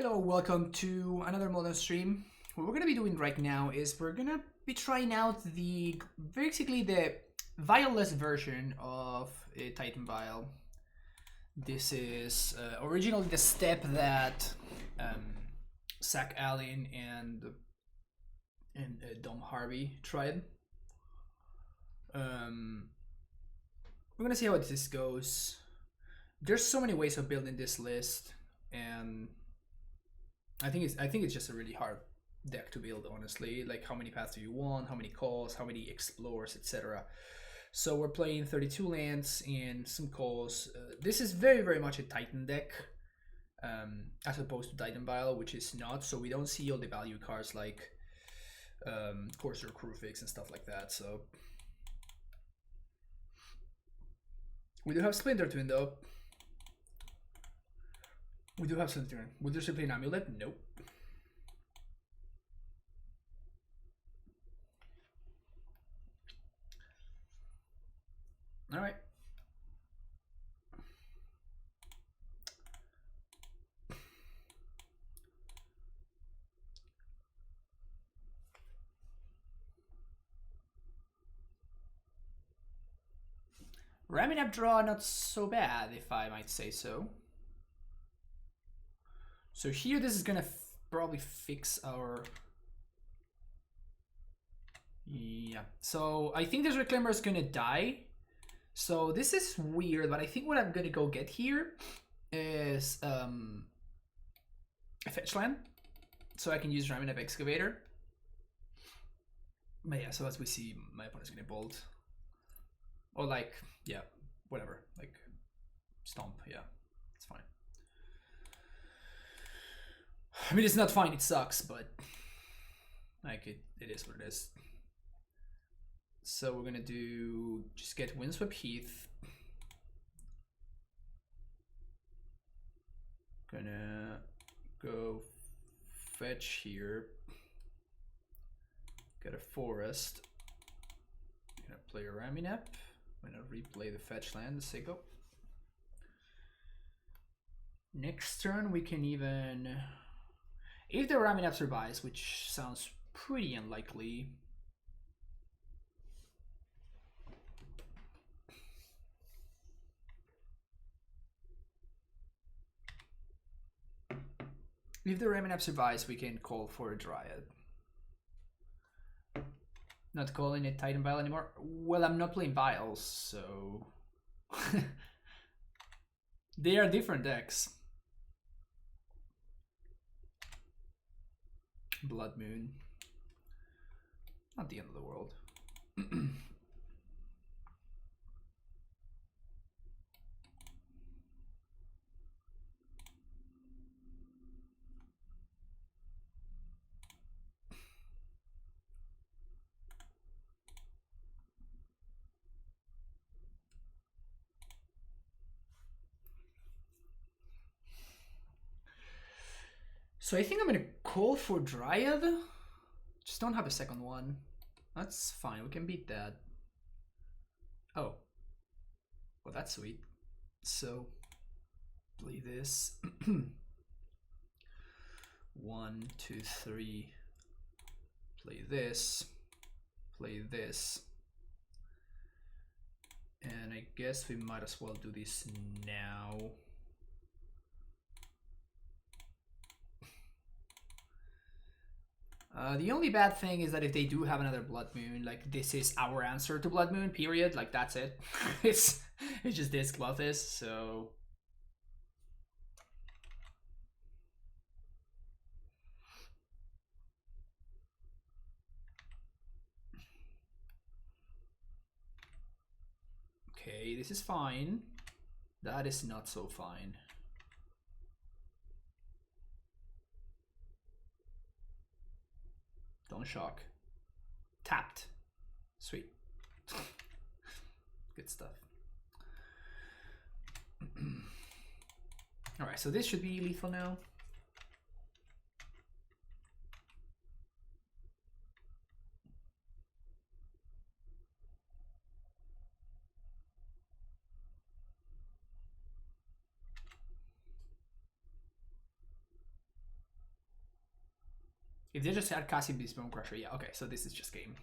Hello, welcome to another modern stream. What we're gonna be doing right now is we're gonna be trying out basically the vial-less version of a Titan Vial. This is originally the step that Zach Allen and Dom Harvey tried. We're gonna see how this goes. There's so many ways of building this list, and I think it's just a really hard deck to build, honestly. Like, how many paths do you want, how many calls, how many explores, etc. So we're playing 32 lands and some calls. This is very much a Titan deck, as opposed to Titan Vial, which is not. So we don't see all the value cards like Courser, Crewfix, and stuff like that. So we do have Splinter Twin though. We do have Splinter Twin. Would there simply an Amulet? Nope. All right. Ramming up draw, not so bad, if I might say so. So here, this is gonna probably fix our... Yeah, so I think this Reclaimer is gonna die. So this is weird, but I think what I'm gonna go get here is a fetch land, so I can use Ramming Up Excavator. But yeah, so as we see, my opponent's gonna bolt. Or like, yeah, whatever, like stomp, yeah, it's fine. I mean, it's not fine, it sucks, but like it is what it is. So we're gonna do, just get Windswept Heath. Gonna go fetch here. Get a forest. Gonna play a Ramming Up. I'm gonna replay the fetch land, the Sicko. Next turn we can even, if the Ramming Up survives, which sounds pretty unlikely. If the Ramming Up survives, we can call for a Dryad. Not calling it Titan Vial anymore. Well, I'm not playing Vials, so... They are different decks. Blood Moon. Not the end of the world. So I think I'm gonna call for Dryad. Just don't have a second one. That's fine, we can beat that. Oh. Well, that's sweet. So, play this. 1, 2, 3. Play this. Play this. And I guess we might as well do this now. The only bad thing is that if they do have another Blood Moon, like, this is our answer to Blood Moon, period. Like, that's it. it's just this Clothis, so... Okay, this is fine. That is not so fine. Don't shock. Tapped. Sweet. Good stuff. Alright, so this should be lethal now. If they just had casting Beast Bone Crusher, yeah, okay, so this is just game.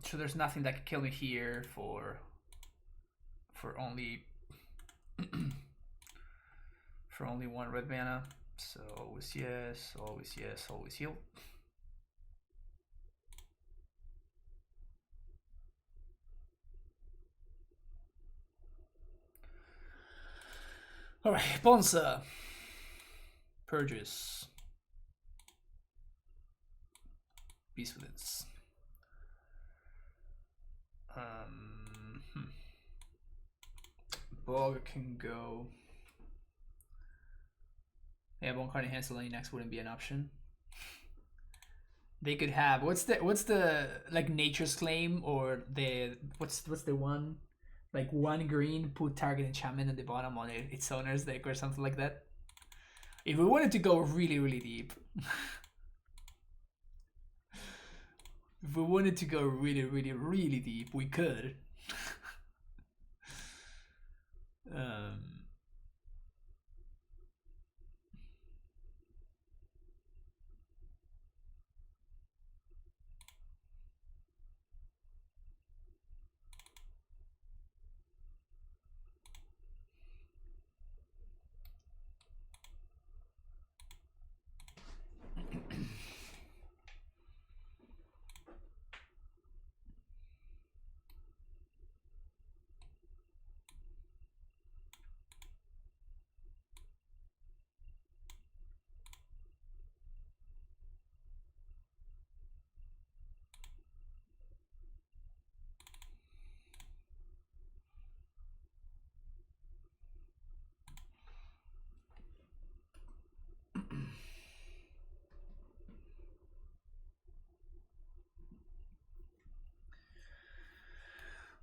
So there's nothing that can kill me here for only for only one red mana. So always yes, always yes, always heal. All right, Bonza. Purges. Beast Withins. Bog can go. Yeah, Bone Card Enhanced next wouldn't be an option. They could have what's the like Nature's Claim or the what's the one like 1 green, put target enchantment at the bottom on its owner's deck or something like that. If we wanted to go really deep. If we wanted to go really deep, we could.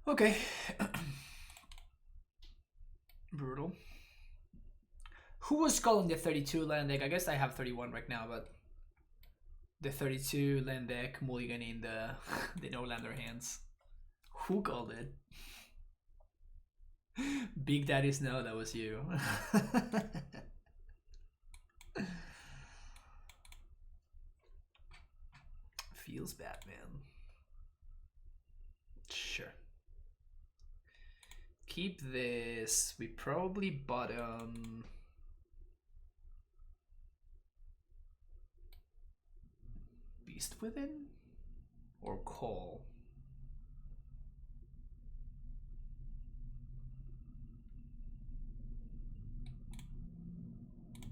Okay. Brutal. Who was calling the 32 land deck? I guess I have 31 right now, but the 32 land deck mulligan in the the no lander hands. Who called it? Big Daddy Snow, that was you. Feels bad, man. Sure. Keep this. We probably bottom. Beast Within? Or Call?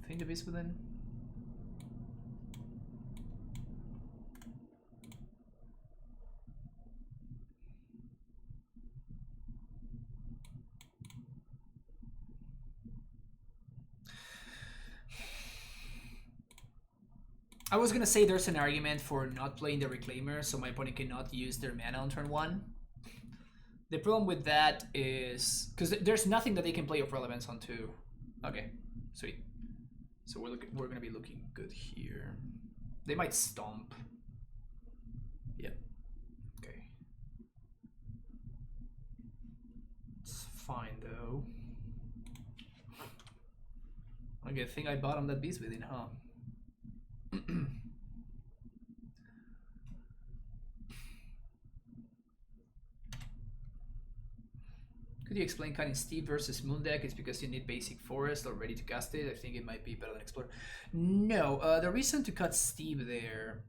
I think the Beast Within. I was gonna say there's an argument for not playing the Reclaimer, so my opponent cannot use their mana on turn 1. The problem with that is because there's nothing that they can play of relevance on 2. Okay, sweet. So we're gonna be looking good here. They might stomp. Yeah. Okay. It's fine though. Okay, I think I bottomed that Beast Within, huh? Could you explain cutting Steep versus Moon deck? It's because you need basic forest or ready to cast it. I think it might be better than Explorer. No, the reason to cut Steep there,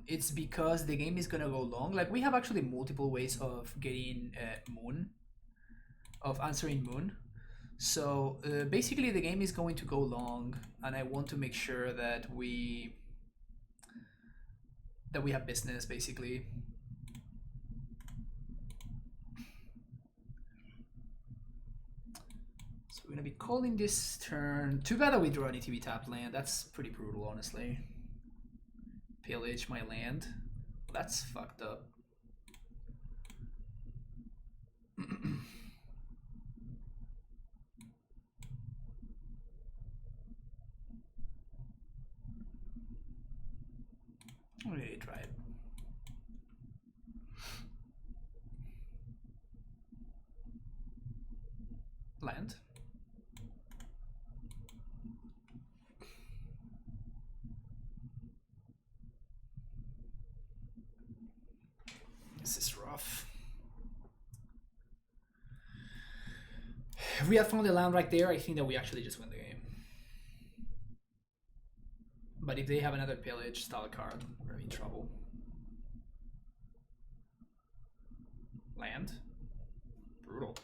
it's because the game is gonna go long. Like we have actually multiple ways of getting Moon, of answering Moon. So basically the game is going to go long, and I want to make sure that we have business basically. So we're gonna be calling this turn. Too bad that we draw an ETB tap land. That's pretty brutal, honestly. Pillage my land. That's fucked up. Really try it. Land. This is rough. If we had found the land right there, I think that we actually just win the game. But if they have another pillage style card, we're in trouble. Land. Brutal.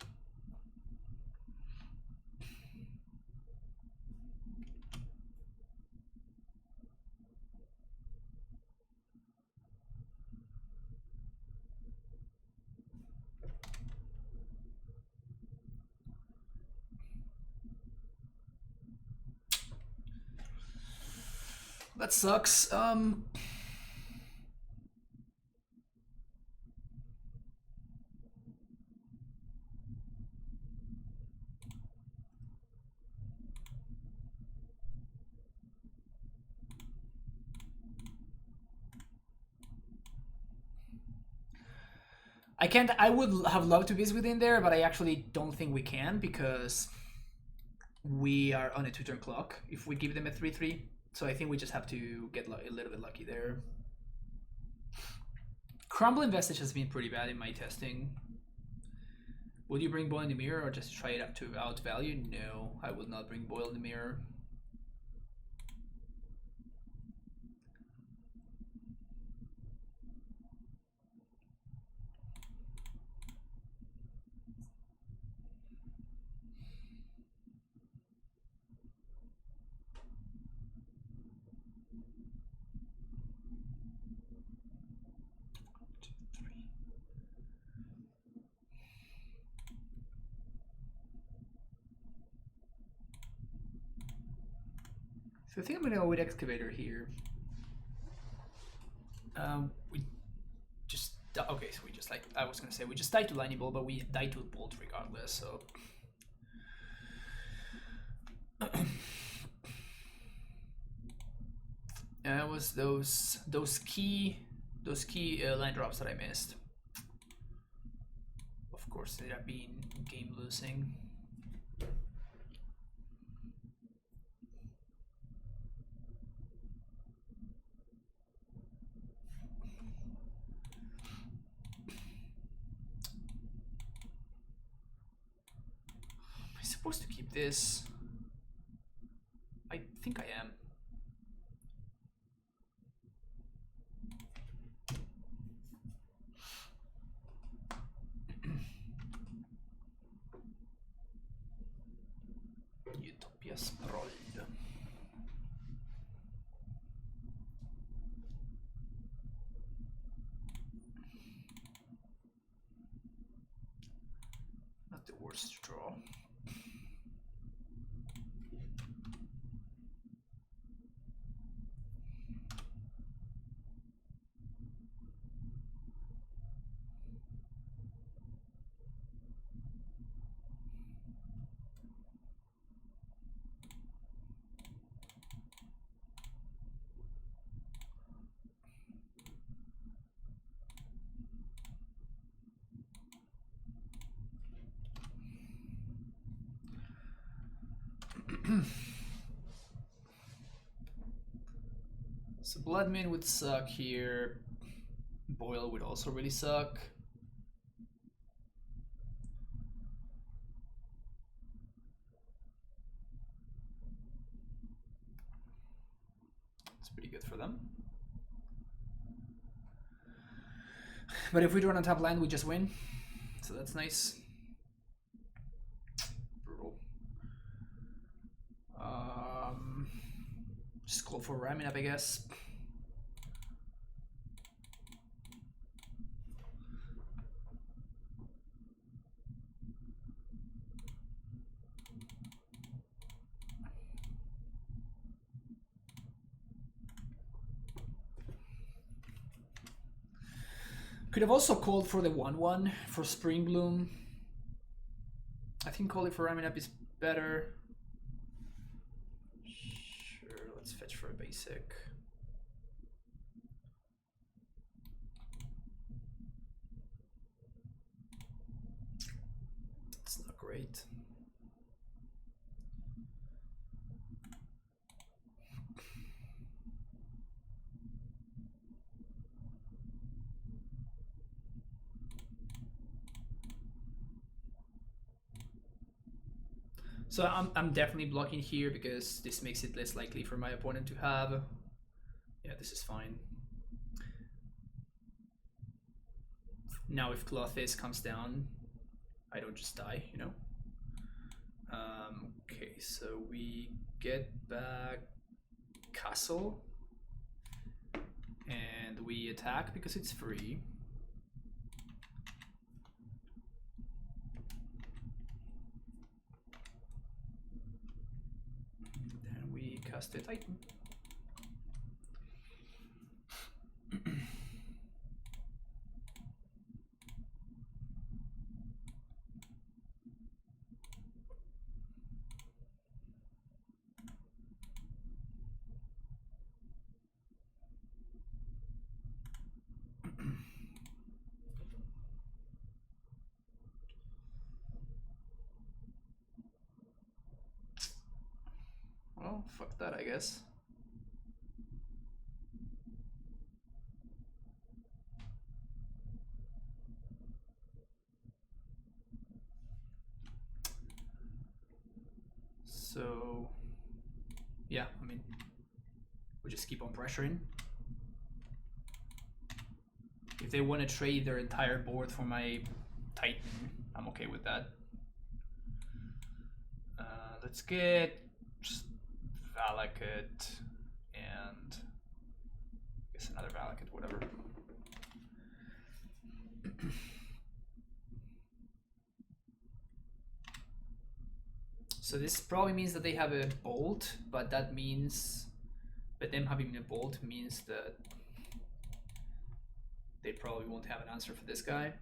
That sucks. I would have loved to be within there, but I actually don't think we can because we are on a 2-turn clock if we give them a 3-3. So I think we just have to get a little bit lucky there. Crumbling Vestige has been pretty bad in my testing. Would you bring Boil in the Mirror or just try it up to outvalue? No, I will not bring Boil in the Mirror. So I think I'm gonna go with Excavator here. We just okay. So we just I was gonna say we just died to Lightning Bolt, but we died to Bolt regardless. So it was those key line drops that I missed. Of course, they have been game losing. Supposed to keep this. I think I am. Utopias roll. Not the worst draw. So Bloodmane would suck here. Boil would also really suck. It's pretty good for them. But if we draw on top land, we just win. So that's nice. Brutal. Just call for ramming up, I guess. Could have also called for the 1/1 for Spring Bloom. I think calling for ramming up is better. Sure, let's fetch for a basic. great. So I'm definitely blocking here because this makes it less likely for my opponent to have. Yeah, this is fine. Now if Clothis comes down, I don't just die, you know? Okay, so we get back Castle. And we attack because it's free. Then we cast the Titan. Well, fuck that, I guess. So, yeah, I mean, we just keep on pressuring. If they want to trade their entire board for my Titan, I'm okay with that. Let's get just Valakut and I guess another Valakut, whatever. So this probably means that they have a bolt, but that means, but them having a bolt means that they probably won't have an answer for this guy.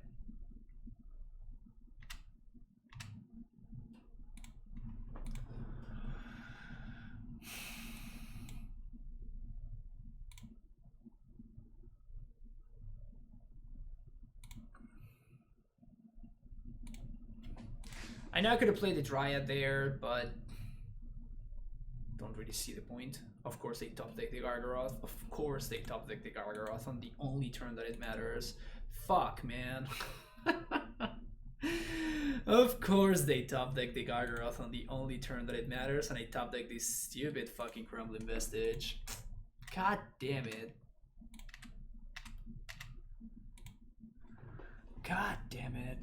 I know I could have played the Dryad there, but don't really see the point. Of course they top deck the Gargaroth. Of course they top deck the Gargaroth on the only turn that it matters. Fuck, man. Of course they top deck the Gargaroth on the only turn that it matters, and I top deck this stupid fucking Crumbling Vestige. God damn it. God damn it.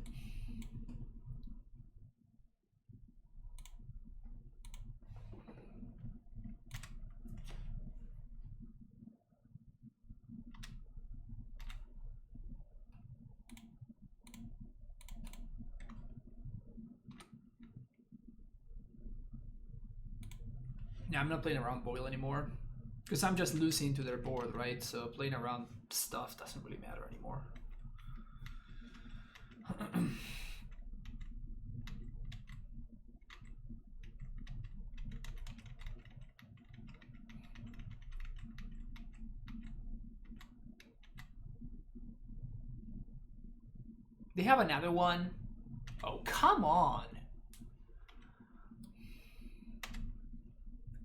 Yeah, I'm not playing around Boil anymore. Because I'm just losing to their board, right? So playing around stuff doesn't really matter anymore. They have another one? Oh, come on!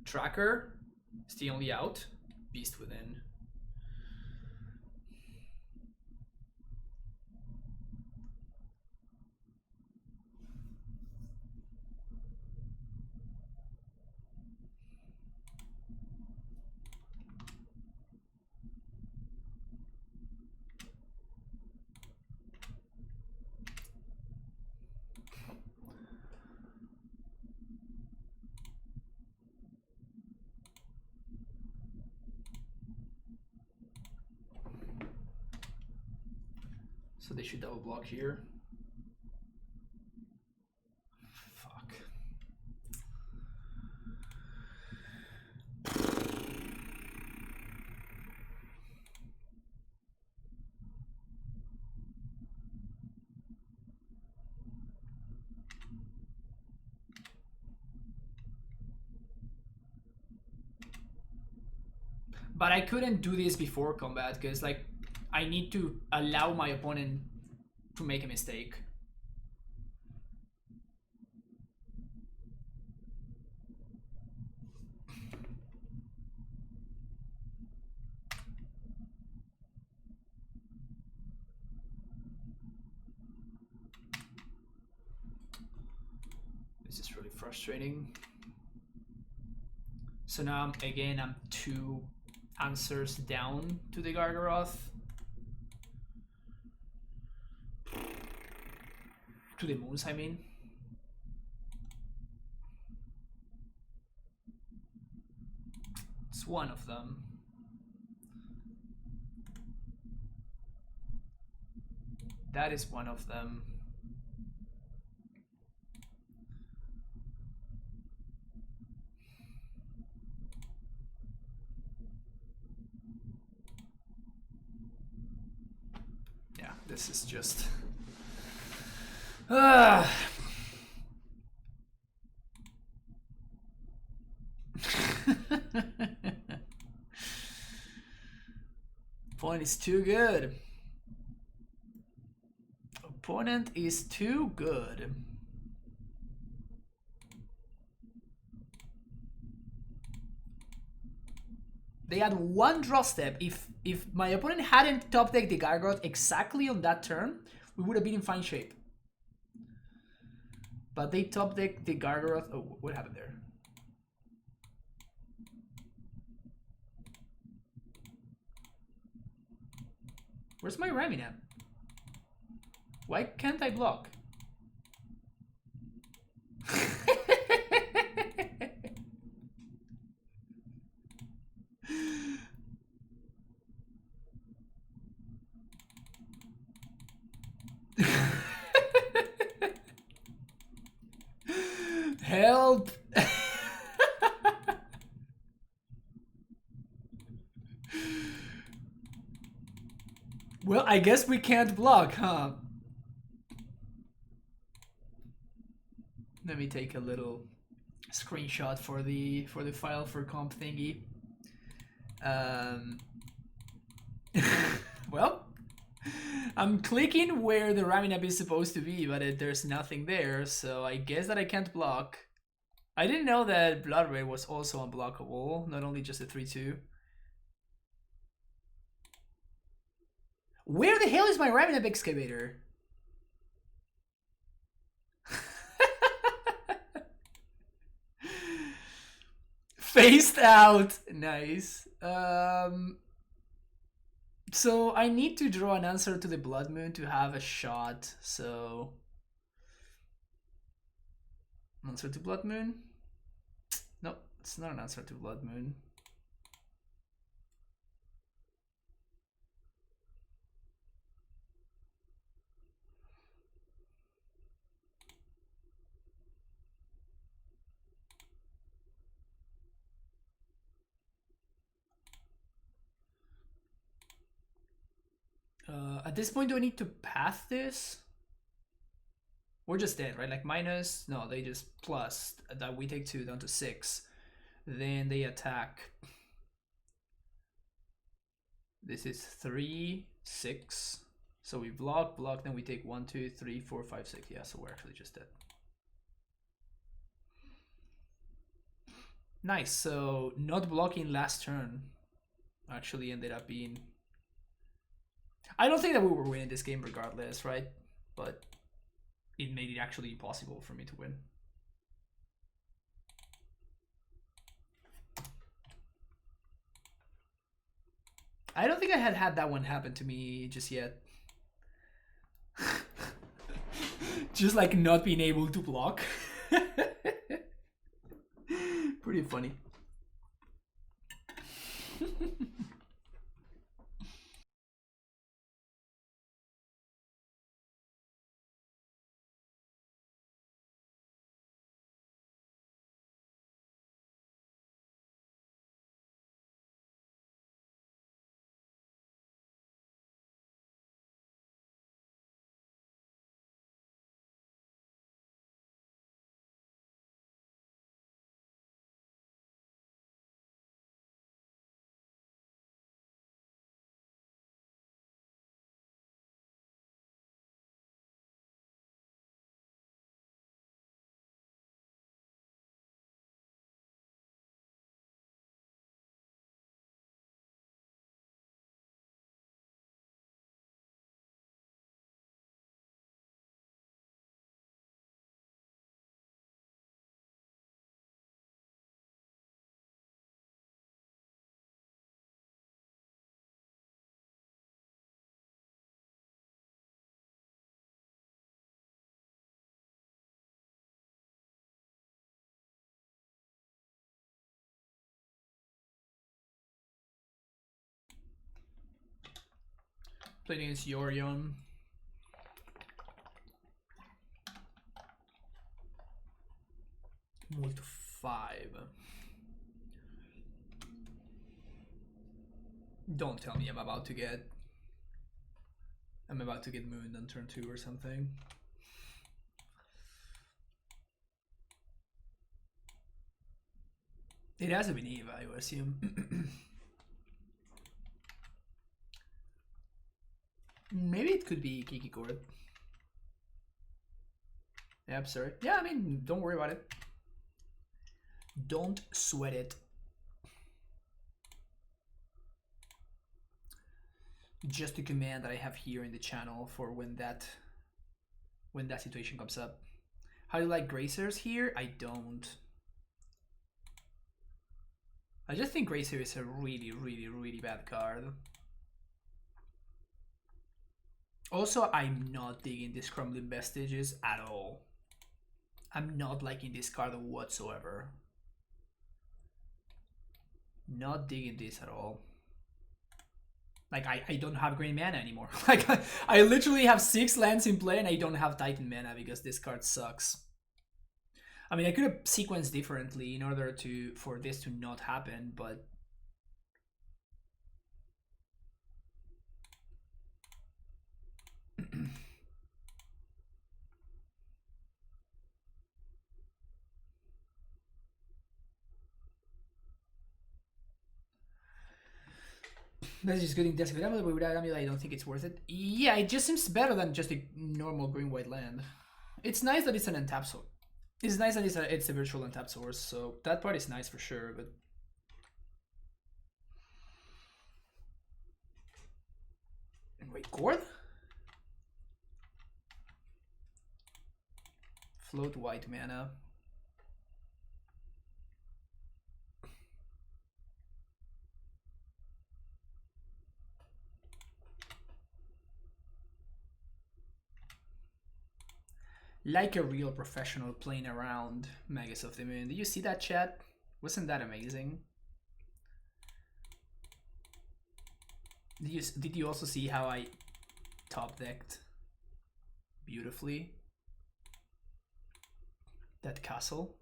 Tracker is the only out. Beast Within. So they should double block here. Fuck. But I couldn't do this before combat because like I need to allow my opponent to make a mistake. This is really frustrating. So now I'm 2 answers down to the Gargaroth. To the moons, I mean. It's one of them. That is one of them. Yeah, this is just... Opponent is too good. Opponent is too good. They had one draw step. If my opponent hadn't top decked the Gargoth exactly on that turn, we would have been in fine shape. But they top decked the Gargoth. Oh, what happened there? Where's my ramming at? Why can't I block? Help! Well, I guess we can't block, huh? Let me take a little screenshot for the file for comp thingy. Well, I'm clicking where the ramming up is supposed to be, but there's nothing there, so I guess that I can't block. I didn't know that Blood Red was also unblockable, not only just a 3-2. Where the hell is my ramming up excavator? Phased out. Nice. So I need to draw an answer to the Blood Moon to have a shot. So answer to Blood Moon? No, it's not an answer to Blood Moon. At this point, do I need to path this? We're just dead, right? Like minus, no, they just plus that we take 2 down to 6. Then they attack. This is 3, 6. So we block, then we take 1, 2, 3, 4, 5, 6. Yeah, so we're actually just dead. Nice, so not blocking last turn actually ended up being... I don't think that we were winning this game regardless, right? But it made it actually impossible for me to win. I don't think I had that one happen to me just yet. Just like not being able to block. Pretty funny. Playing against Yorion. Move to 5. Don't tell me I'm about to get mooned on turn 2 or something. It hasn't been Eva, I would assume. Maybe it could be Kiki Chord. Yeah, absurd. Yeah, I mean, don't worry about it. Don't sweat it. Just a command that I have here in the channel for when that situation comes up. How do you like Gracers here? I don't. I just think Gracer is a really, really, really bad card. Also, I'm not digging these Crumbling Vestiges at all. I'm not liking this card whatsoever. Not digging this at all. Like, I don't have green mana anymore. Like, I literally have 6 lands in play and I don't have Titan mana because this card sucks. I mean, I could have sequenced differently in order for this to not happen, but... That's just getting desperate. But without Amulet, I don't think it's worth it. Yeah, it just seems better than just a normal green-white land. It's nice that it's an untap source. It's nice that it's a virtual untap source, so that part is nice for sure, but... Wait, Chord? Float white mana. Like a real professional playing around Magus of the Moon. Did you see that, chat? Wasn't that amazing? Did you also see how I top decked beautifully that castle?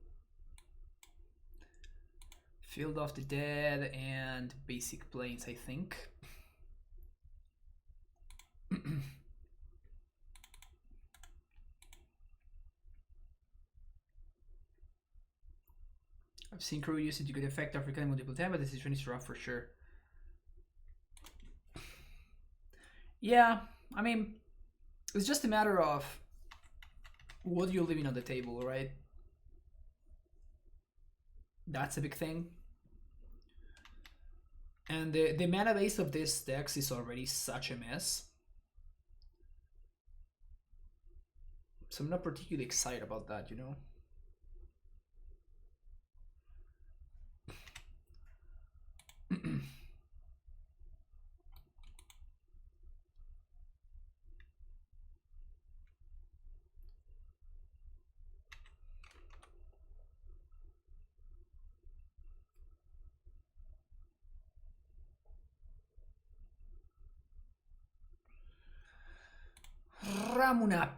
Field of the Dead and basic planes, I think. I've seen Gruul use it to good effect after killing multiple times, but this situation is rough for sure. Yeah, I mean, it's just a matter of what you're leaving on the table, right? That's a big thing. And the mana base of this deck is already such a mess. So I'm not particularly excited about that, you know? Ramunap.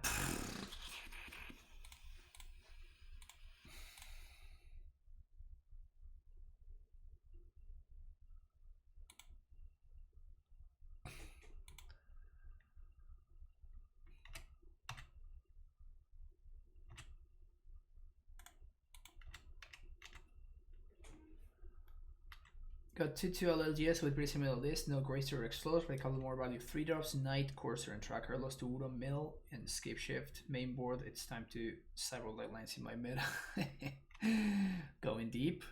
Got 2/2 LLGS with pretty similar list. No Gracer or Explodes, but a couple more value. 3 drops, Knight, Courser, and Tracker. Lost to Udon Mill and Escape Shift. Main board, it's time to several lines in my mid. Going deep.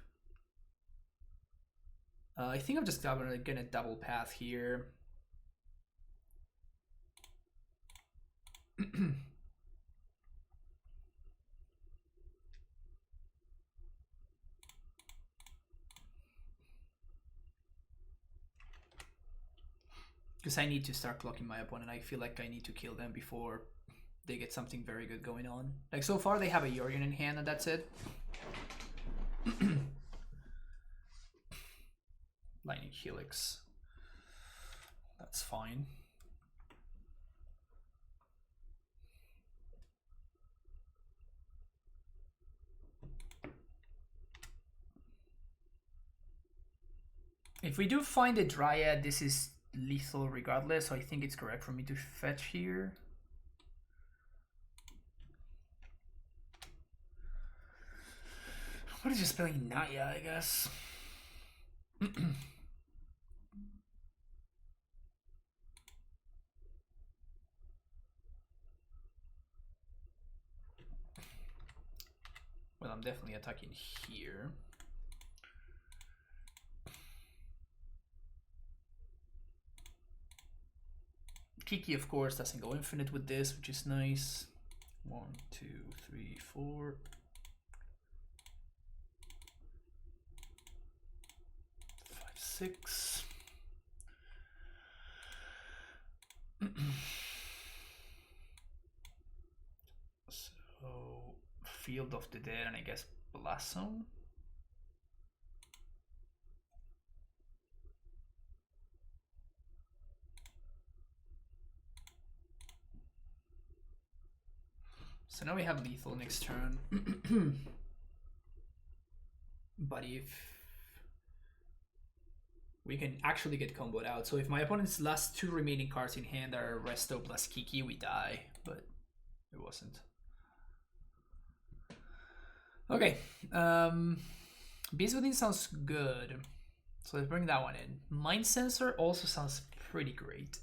I think I'm just gonna double path here. Because I need to start clocking my opponent. I feel like I need to kill them before they get something very good going on. Like, so far they have a Yorion in hand and that's it. Lightning Helix. That's fine. If we do find a Dryad, this is lethal regardless, so I think it's correct for me to fetch here. What is just spelling Naya, I guess? Well, I'm definitely attacking here. Kiki, of course, doesn't go infinite with this, which is nice. 1, 2, 3, 4. 5, 6. So, Field of the Dead, and I guess Blossom. So now we have lethal next turn. But if we can actually get comboed out. So if my opponent's last 2 remaining cards in hand are Resto plus Kiki, we die. But it wasn't. Okay. Beast Within sounds good. So let's bring that one in. Mind Sensor also sounds pretty great.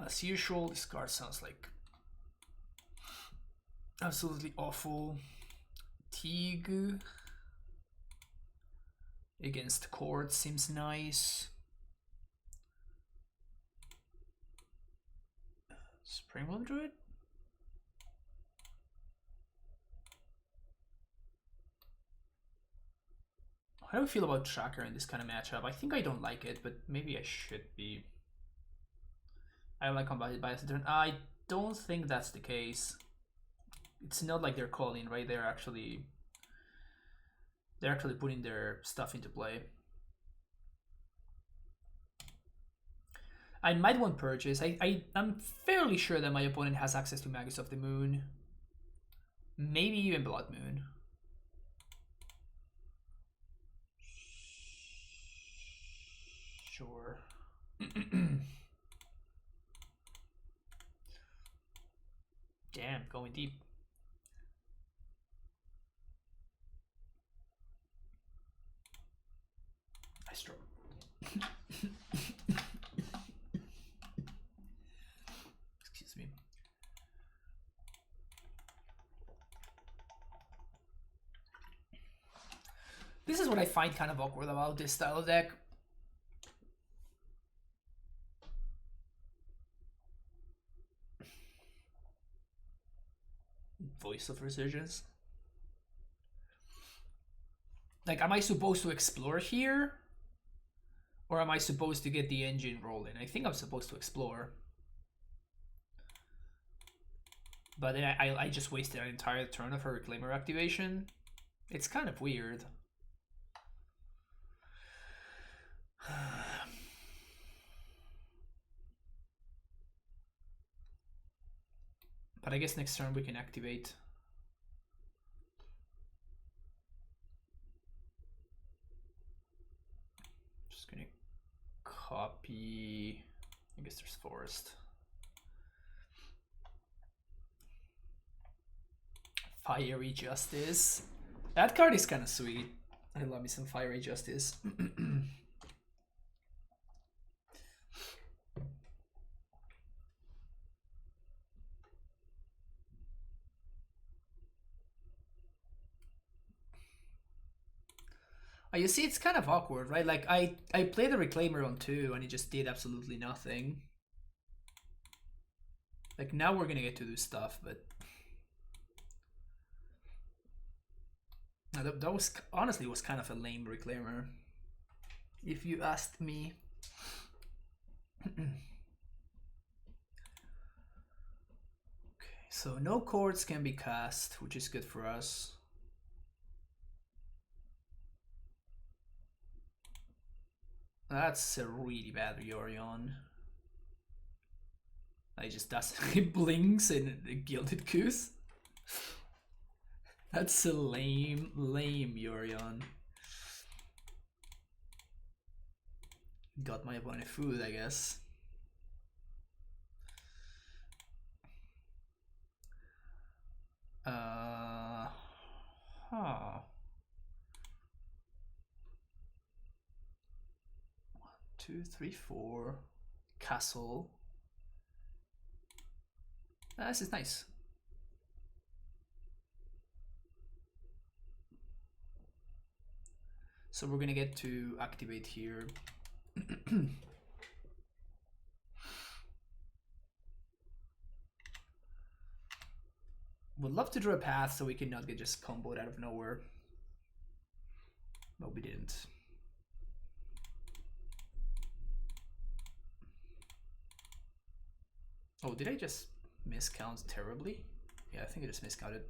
As usual, this card sounds like absolutely awful. Teague against Chord seems nice. Springwell Druid? How do I feel about Tracker in this kind of matchup? I think I don't like it, but maybe I should be. I like combated by a turn. I don't think that's the case. It's not like they're calling, right? They're actually putting their stuff into play. I might want Purchase. I'm fairly sure that my opponent has access to Magus of the Moon. Maybe even Blood Moon. Sure. Damn, going deep. I stroke. Excuse me. This is what I find kind of awkward about this style of deck. Voice of Resurgence. Like, am I supposed to explore here? Or am I supposed to get the engine rolling? I think I'm supposed to explore. But then I just wasted an entire turn of her Reclaimer activation. It's kind of weird. But I guess next turn we can activate. Just gonna copy. I guess there's Forest. Fiery Justice. That card is kind of sweet. I love me some Fiery Justice. You see, it's kind of awkward, right? Like, I played the Reclaimer on 2 and it just did absolutely nothing. Like, now we're gonna get to do stuff, but... That was, honestly, was kind of a lame Reclaimer, if you asked me. Okay, so no chords can be cast, which is good for us. That's a really bad Yorion. I just does it blinks and a Gilded Goose. That's a lame Yorion. Got my opponent food, I guess. Huh. 1, 2, 3, 4. Castle. This is nice. So we're gonna get to activate here. Would love to draw a path so we can not get just comboed out of nowhere. But we didn't. Oh, did I just miscount terribly? Yeah, I think I just miscounted.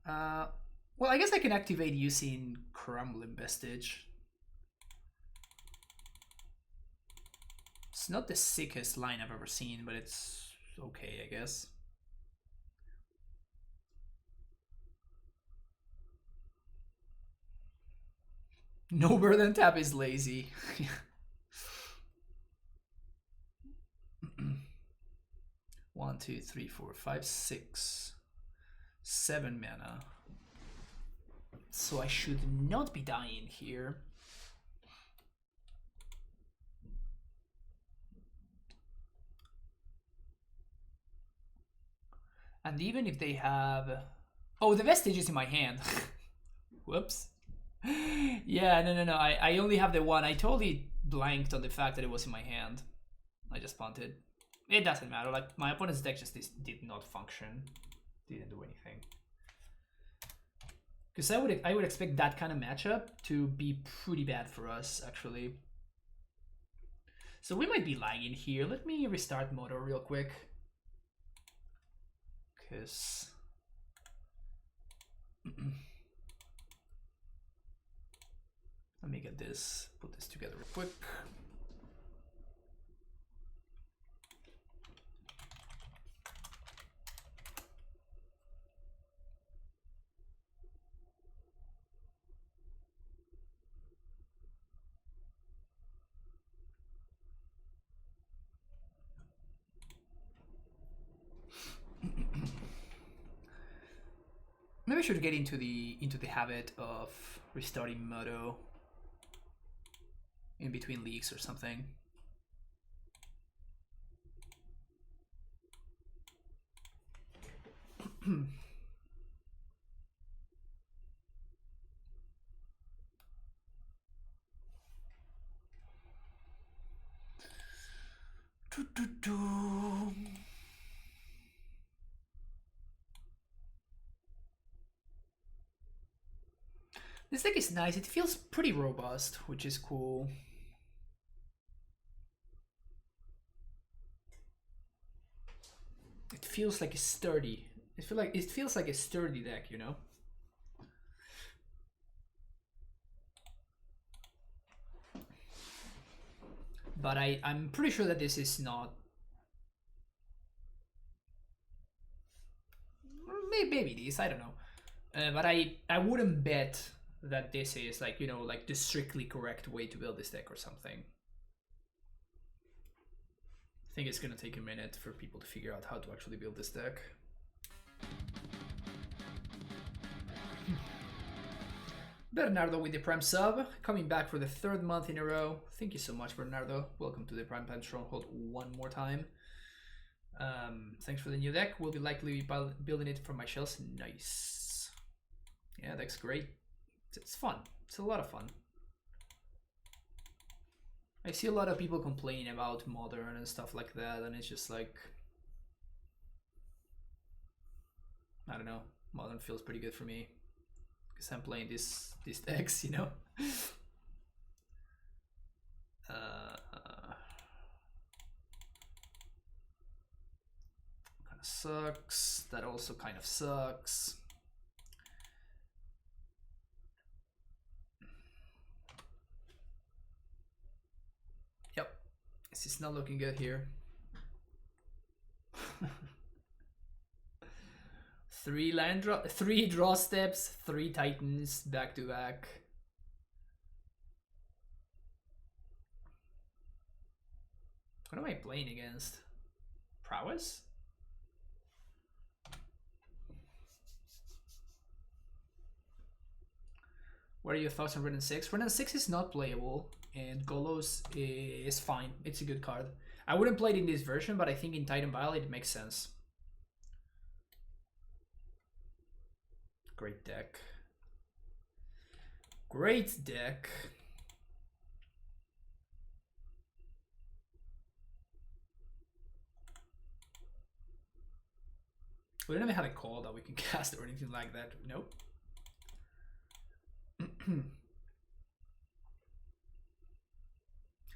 Well, I guess I can activate using Crumbling Vestige. It's not the sickest line I've ever seen, but it's okay, I guess. No burden tap is lazy. 1, 2, 3, 4, 5, 6, 7 mana. So I should not be dying here. And even if they have... Oh, the Vestige is in my hand. Whoops. Yeah, no. I only have the one. I totally blanked on the fact that it was in my hand. I just punted. It doesn't matter. Like, my opponent's deck just did not function. Didn't do anything. Because I would expect that kind of matchup to be pretty bad for us, actually. So we might be lagging here. Let me restart Moto real quick. Because... Let me get this, put this together real quick. Maybe I should get into the habit of restarting Moto in between leagues or something. This deck is nice. It feels pretty robust, which is cool. It feels like a sturdy. It feels like a sturdy deck, you know. But I'm pretty sure that this is not. Maybe it is. I don't know. But I wouldn't bet that this is like, you know, like the strictly correct way to build this deck or something. I think it's gonna take a minute for people to figure out how to actually build this deck. Bernardo with the Prime sub, coming back for the 3rd month in a row. Thank you so much, Bernardo. Welcome to the Prime Pen Stronghold one more time. Thanks for the new deck. We'll be likely building it from my shells. Nice. Yeah, deck's great. It's fun. It's a lot of fun. I see a lot of people complaining about Modern and stuff like that, and it's just like, I don't know. Modern feels pretty good for me because I'm playing these decks, you know. Kind of sucks. That also kind of sucks. Yep, this is not looking good here. 3 draw steps, 3 Titans back to back. am I playing against? Prowess? What are your thoughts on Renan 6? Renan 6 is not playable, and Golos is fine. It's a good card. I wouldn't play it in this version, but I think in Titan Vial it makes sense. Great deck. Great deck. We don't even have a call that we can cast or anything like that. Nope.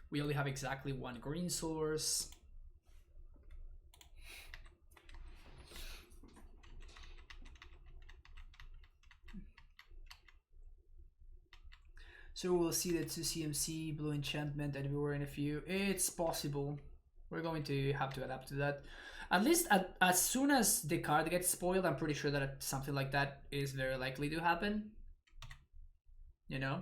We only have exactly one green source. So we'll see the 2 CMC, blue enchantment everywhere in a few. It's possible. We're going to have to adapt to that. At least as soon as the card gets spoiled, I'm pretty sure that something like that is very likely to happen. You know?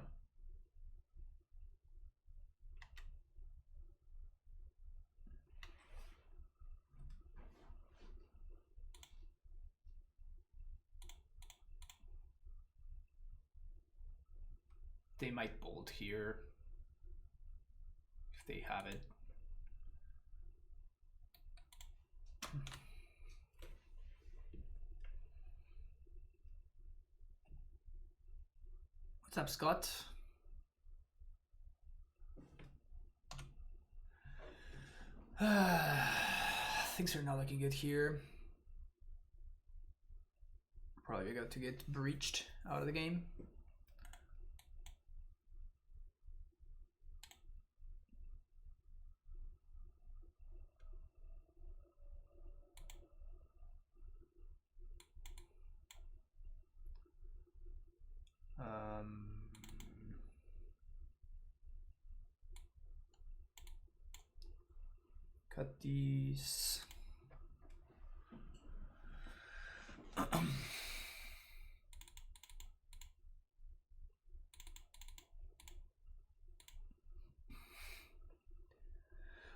They might bolt here if they have it. What's up, Scott? Things are not looking good here. Probably got to get breached out of the game. Cut these.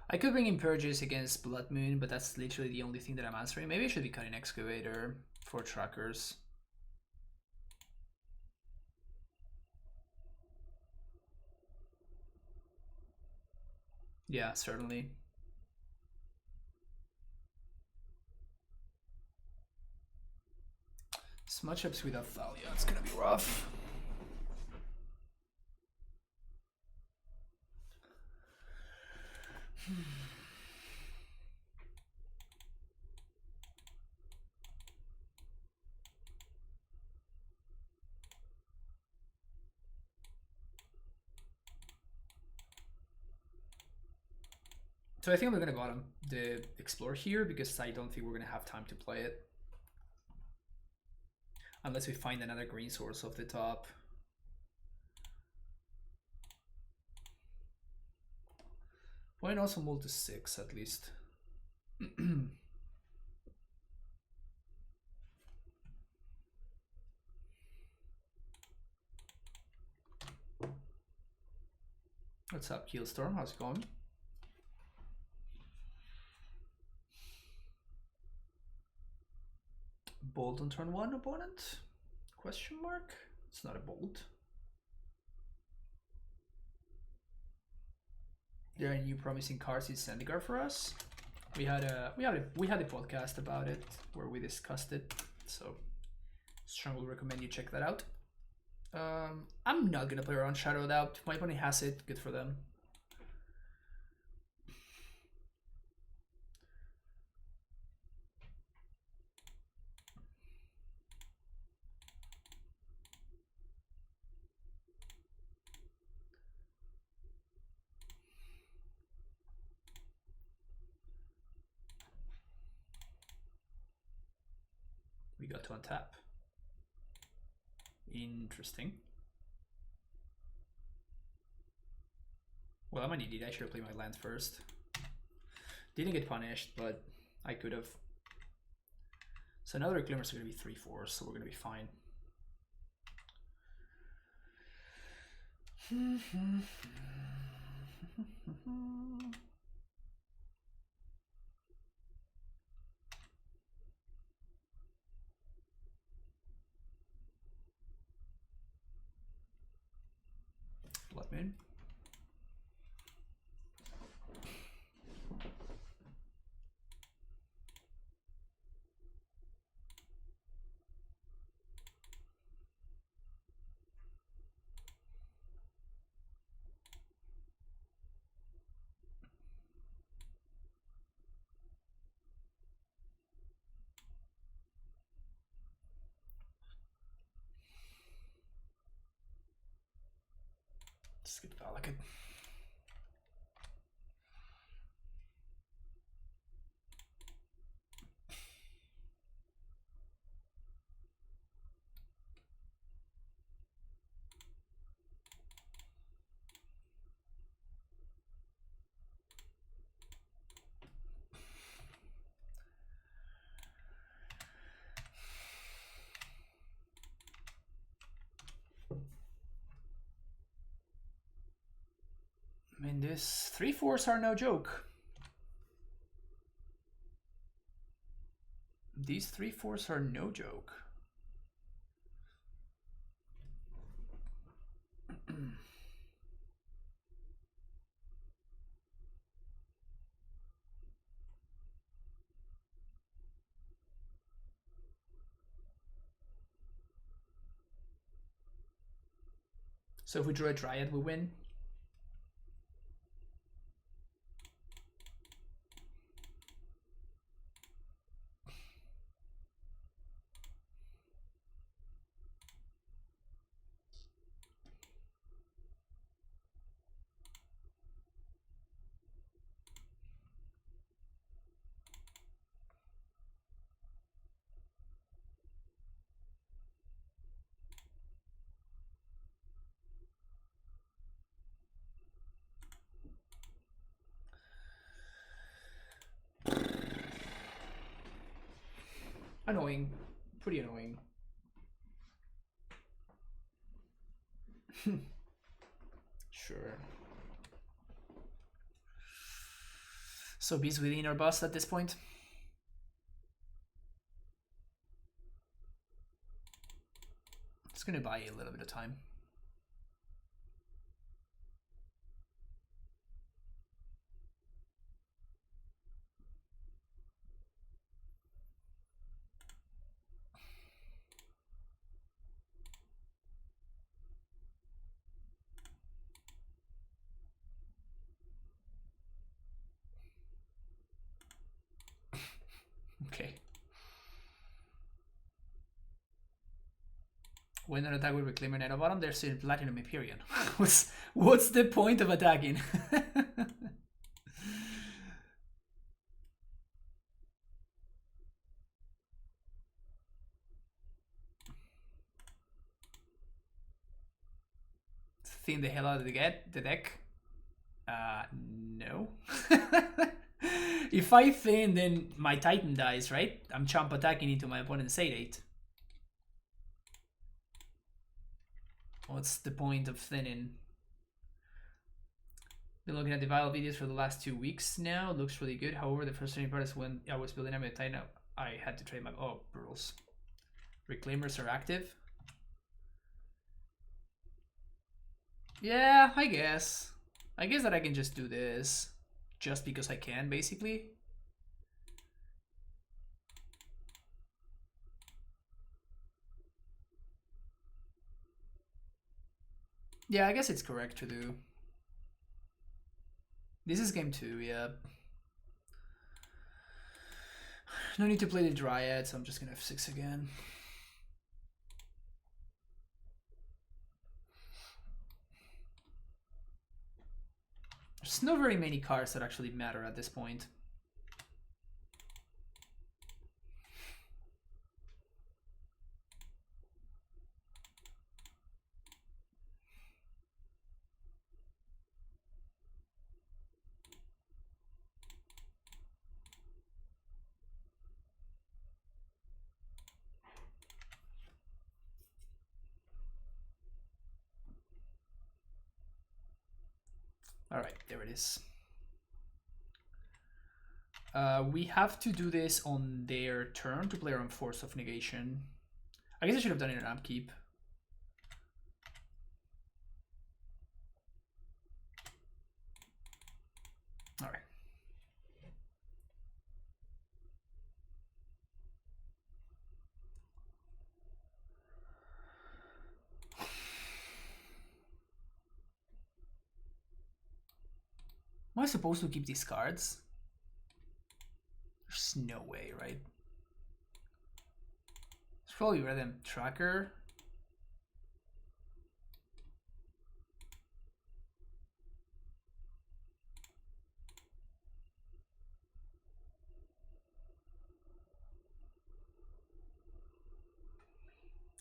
I could bring in Purges against Blood Moon, but that's literally the only thing that I'm answering. Maybe I should be cutting Excavator for trackers. Yeah, certainly. Smudge ups without Thalia, it's gonna be rough. So I think we're gonna bottom the Explore here because I don't think we're gonna have time to play it. Unless we find another green source off the top. Why not also move to 6 at least? What's up, Keelstorm? How's it going? Bolt on turn 1, opponent? Question mark? It's not a bolt. There are new promising cards in Zendikar for us. We had a podcast about it where we discussed it, so strongly recommend you check that out. I'm not gonna play around Shadowed Out. My opponent has it. Good for them. We got to untap. Interesting. Well, I'm an idiot. I should have played my land first. Didn't get punished, but I could have. So now the Reclaimers are going to be 3/4, so we're going to be fine. man. Let's get Vial like it. I mean, these 3/4s are no joke. These 3/4s are no joke. So if we draw a Dryad, we win. Annoying. Pretty annoying. Sure. So B's within our bust at this point. It's gonna buy you a little bit of time. Okay. When an attack will reclaim an Nano bottom, they're still in Platinum Hyperion. what's the point of attacking? Thin the hell out of the deck? No. If I thin, then my Titan dies, right? I'm chump attacking into my opponent's 8/8. What's the point of thinning? Been looking at the Vial videos for the last 2 weeks now. It looks really good. However, the frustrating part is when I was building up a Titan, I had to trade my rules. Reclaimers are active. Yeah, I guess. I guess that I can just do this just because I can, basically. Yeah, I guess it's correct to do. This is game 2, yeah. No need to play the Dryad, so I'm just gonna F6 again. There's not very many cards that actually matter at this point. Alright, there it is. We have to do this on their turn to play around Force of Negation. I guess I should have done it in upkeep. Am I supposed to keep these cards? There's no way, right? It's probably Rhythm Tracker.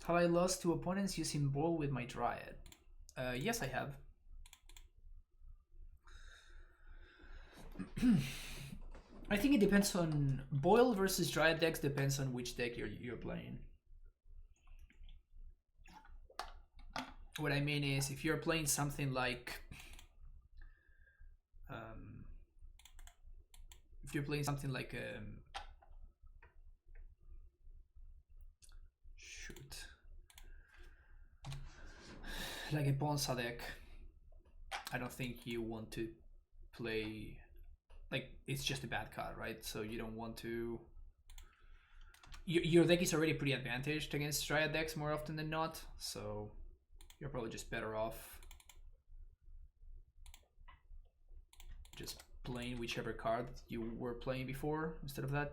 Have I lost to opponents using Boil with my Dryad? Yes, I have. I think it depends on Boil versus Dryad decks. Depends on which deck you're playing. What I mean is, if you're playing something like, if you're playing something like like a Bonsa deck, I don't think you want to play, like, it's just a bad card, right? So you don't want to, your deck is already pretty advantaged against Dryad decks more often than not, so you're probably just better off just playing whichever card you were playing before instead of that.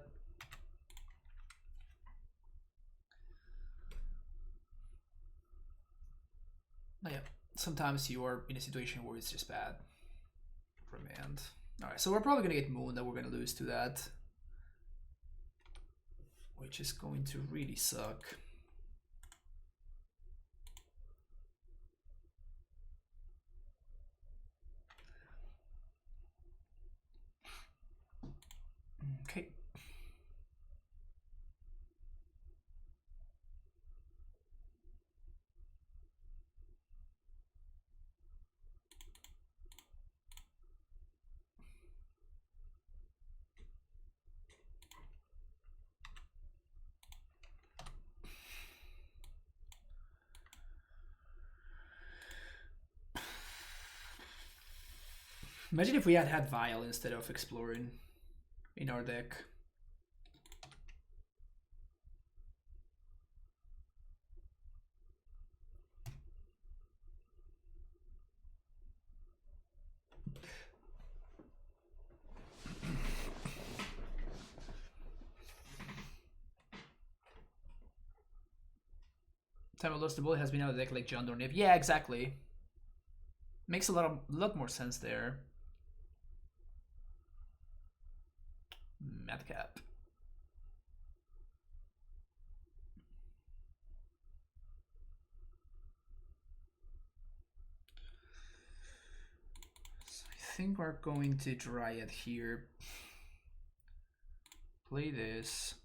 But yeah, sometimes you are in a situation where it's just bad. Remand. Alright, so we're probably gonna get Moon, that we're gonna lose to that, which is going to really suck. Okay. Imagine if we had Vial instead of Exploring in our deck. Time I lost the bullet has been out of the deck like John Dorniv. Yeah, exactly. Makes a lot more sense there. Madcap. So I think we're going to Dryad here. Play this,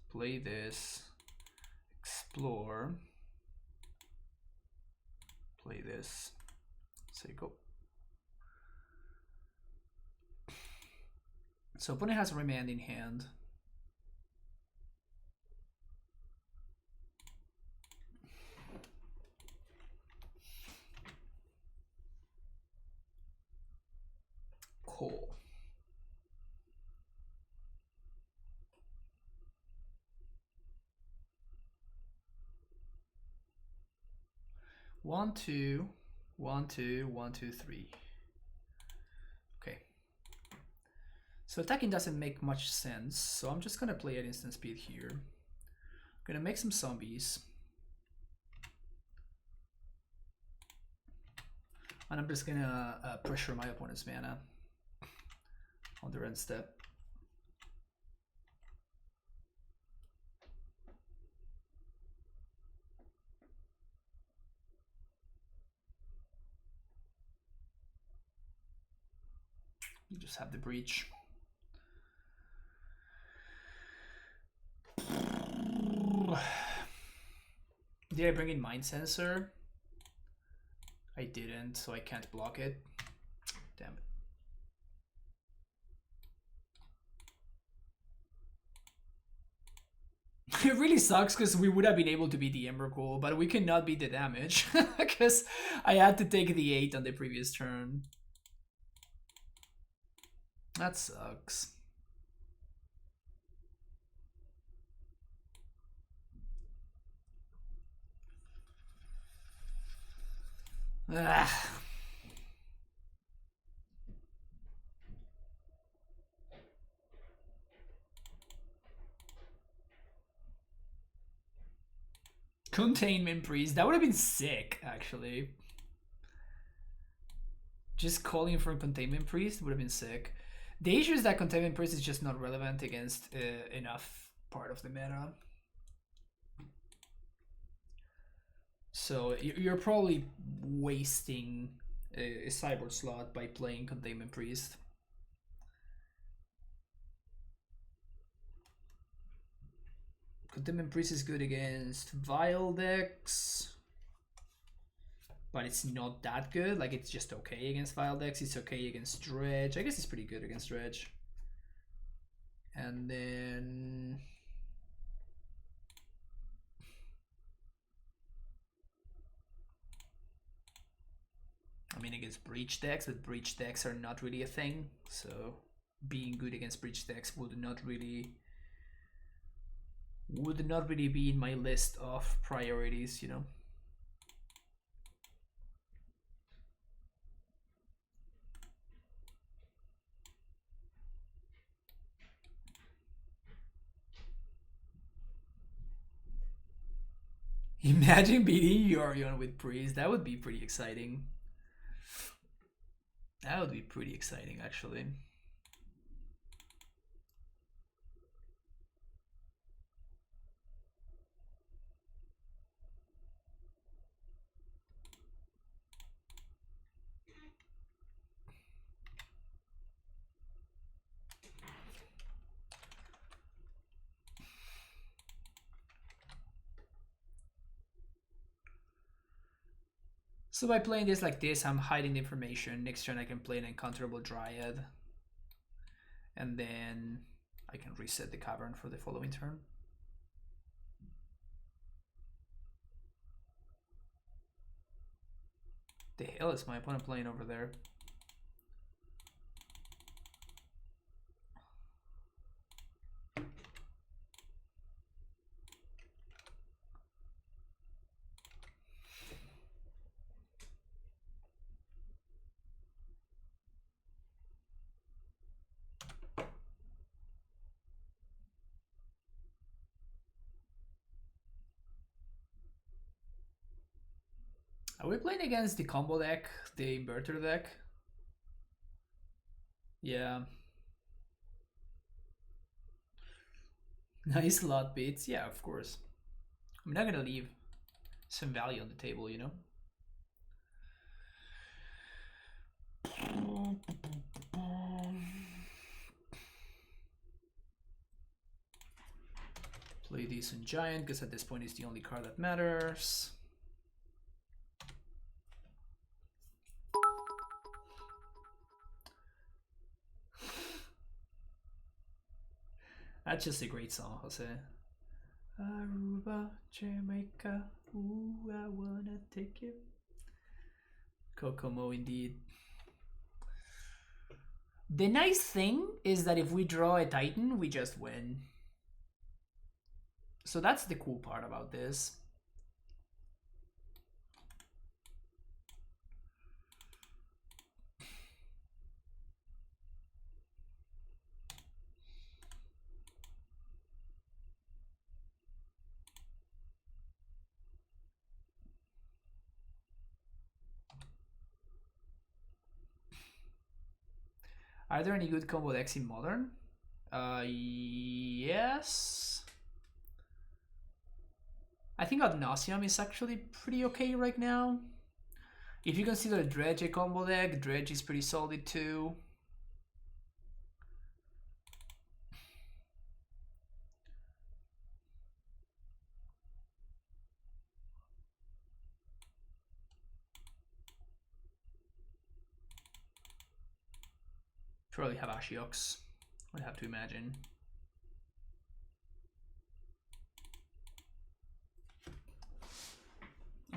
explore, play this, say go. So opponent has Remand in hand. Cool. One, two, 1, 2, 1, 2, 3. Okay. So attacking doesn't make much sense, so I'm just gonna play at instant speed here. I'm gonna make some zombies. And I'm just gonna pressure my opponent's mana on their end step. You just have the breach. Did I bring in Mind Sensor? I didn't, so I can't block it. Damn it. It really sucks because we would have been able to beat the Ember Gruul, but we cannot beat the damage because I had to take the 8 on the previous turn. That sucks. Ah. Containment Priest. That would have been sick, actually. Just calling for a Containment Priest would have been sick. The issue is that Containment Priest is just not relevant against enough part of the meta. So you're probably wasting a cyborg slot by playing Containment Priest. Containment Priest is good against Vial decks, but it's not that good. Like, it's just okay against Vial decks. It's okay against Dredge. I guess it's pretty good against Dredge. And then I mean, against Breach decks, but Breach decks are not really a thing. So being good against Breach decks would not really be in my list of priorities, you know. Imagine beating Yorion with Priest. That would be pretty exciting. That would be pretty exciting, actually. So by playing this like this, I'm hiding the information. Next turn I can play an Uncounterable Dryad. And then I can reset the cavern for the following turn. The hell is my opponent playing over there? Are we playing against the combo deck, the Inverter deck? Yeah. Nice lot beats. Yeah, of course. I'm not gonna leave some value on the table, you know? Play Decent Giant, because at this point it's the only card that matters. That's just a great song, Jose. Aruba, Jamaica, ooh, I wanna take you. Kokomo, indeed. The nice thing is that if we draw a Titan, we just win. So that's the cool part about this. Are there any good combo decks in Modern? Yes. I think Ad Nauseam is actually pretty okay right now. If you consider Dredge a combo deck, Dredge is pretty solid too. Probably have Ashiox, I'd have to imagine.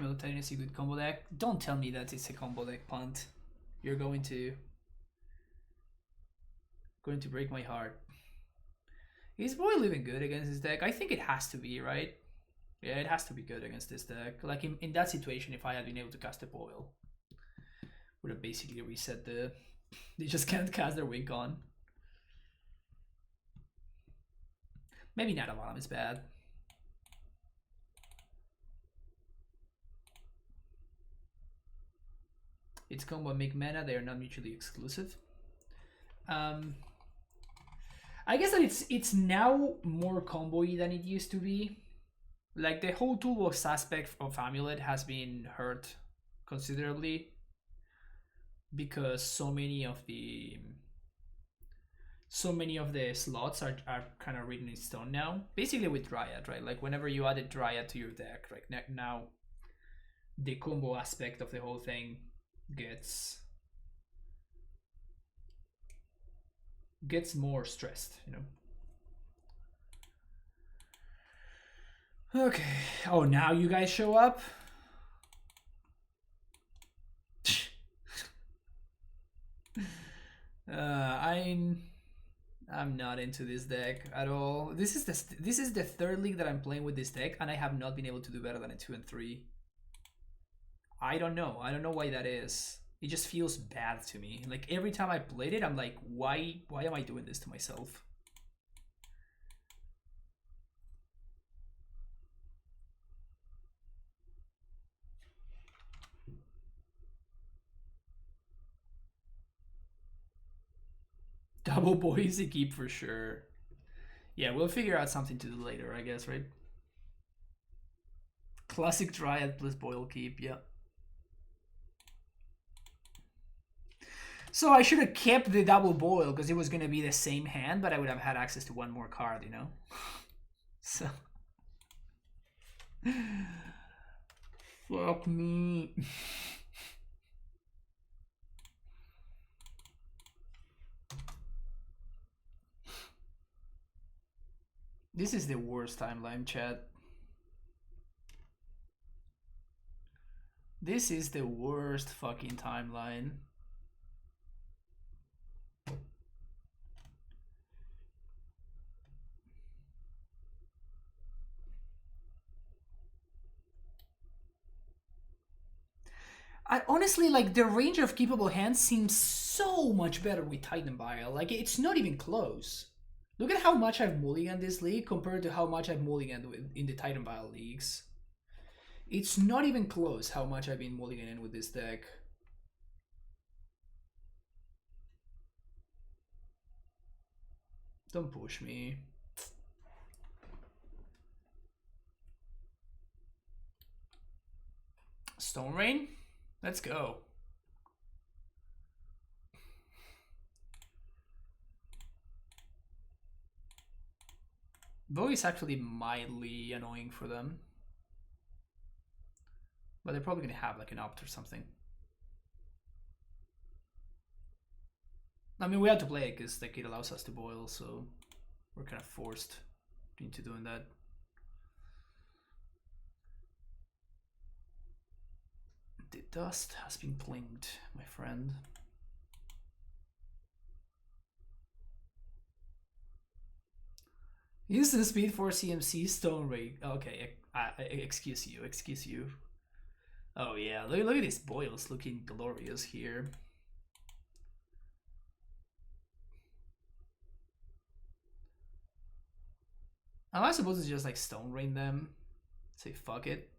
Well, Titan is a good combo deck. Don't tell me that it's a combo deck, punt. You're going to break my heart. Is Boaryo even good against this deck? I think it has to be, right? Yeah, it has to be good against this deck. Like in that situation, if I had been able to cast a Boaryo, would have basically reset the... They just can't cast their Wink on. Maybe Natalam is bad. Its combo and make mana, they are not mutually exclusive. I guess that it's now more combo-y than it used to be. Like the whole toolbox aspect of Amulet has been hurt considerably because so many of the slots are kind of written in stone now. Basically with Dryad, right? Like whenever you added Dryad to your deck, right now the combo aspect of the whole thing gets more stressed, you know. Okay. Oh, now you guys show up? I'm not into this deck at all. This is the third league that I'm playing with this deck, and I have not been able to do better than a 2 and 3. I don't know. I don't know why that is. It just feels bad to me. Like every time I played it, I'm like, why am I doing this to myself? Double Boaryo keep for sure. Yeah, we'll figure out something to do later, I guess, right? Classic Dryad plus Boil keep, yeah. So I should have kept the double boil because it was going to be the same hand, but I would have had access to one more card, you know? So. Fuck me. This is the worst timeline, chat. This is the worst fucking timeline. I honestly, like, the range of keepable hands seems so much better with Titan Vial. Like, it's not even close. Look at how much I've mulliganed this league compared to how much I've mulliganed in the Titan Vial leagues. It's not even close how much I've been mulliganing with this deck. Don't push me. Stone Rain? Let's go. Though it's actually mildly annoying for them. But they're probably going to have like an opt or something. I mean, we had to play it because like, it allows us to boil, so we're kind of forced into doing that. The dust has been clinged, my friend. Instant speed for CMC Stone Ray. Okay, excuse you. Oh yeah, look at these boils looking glorious here. Am I supposed to just like Stone Rain them? Say fuck it.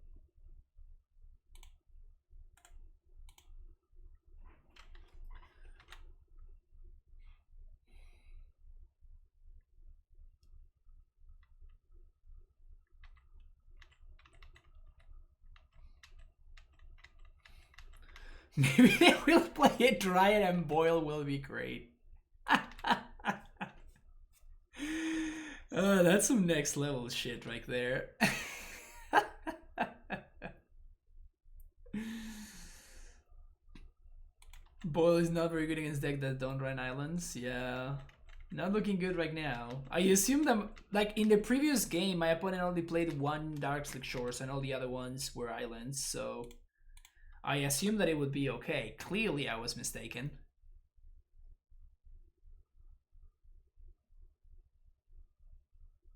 Maybe they will play it Dryad and Boil will be great. That's some next level shit right there. Boil is not very good against decks that don't run islands. Yeah, not looking good right now. I assume that, like in the previous game, my opponent only played one Darkslick Shores and all the other ones were islands, so I assumed that it would be okay. Clearly, I was mistaken.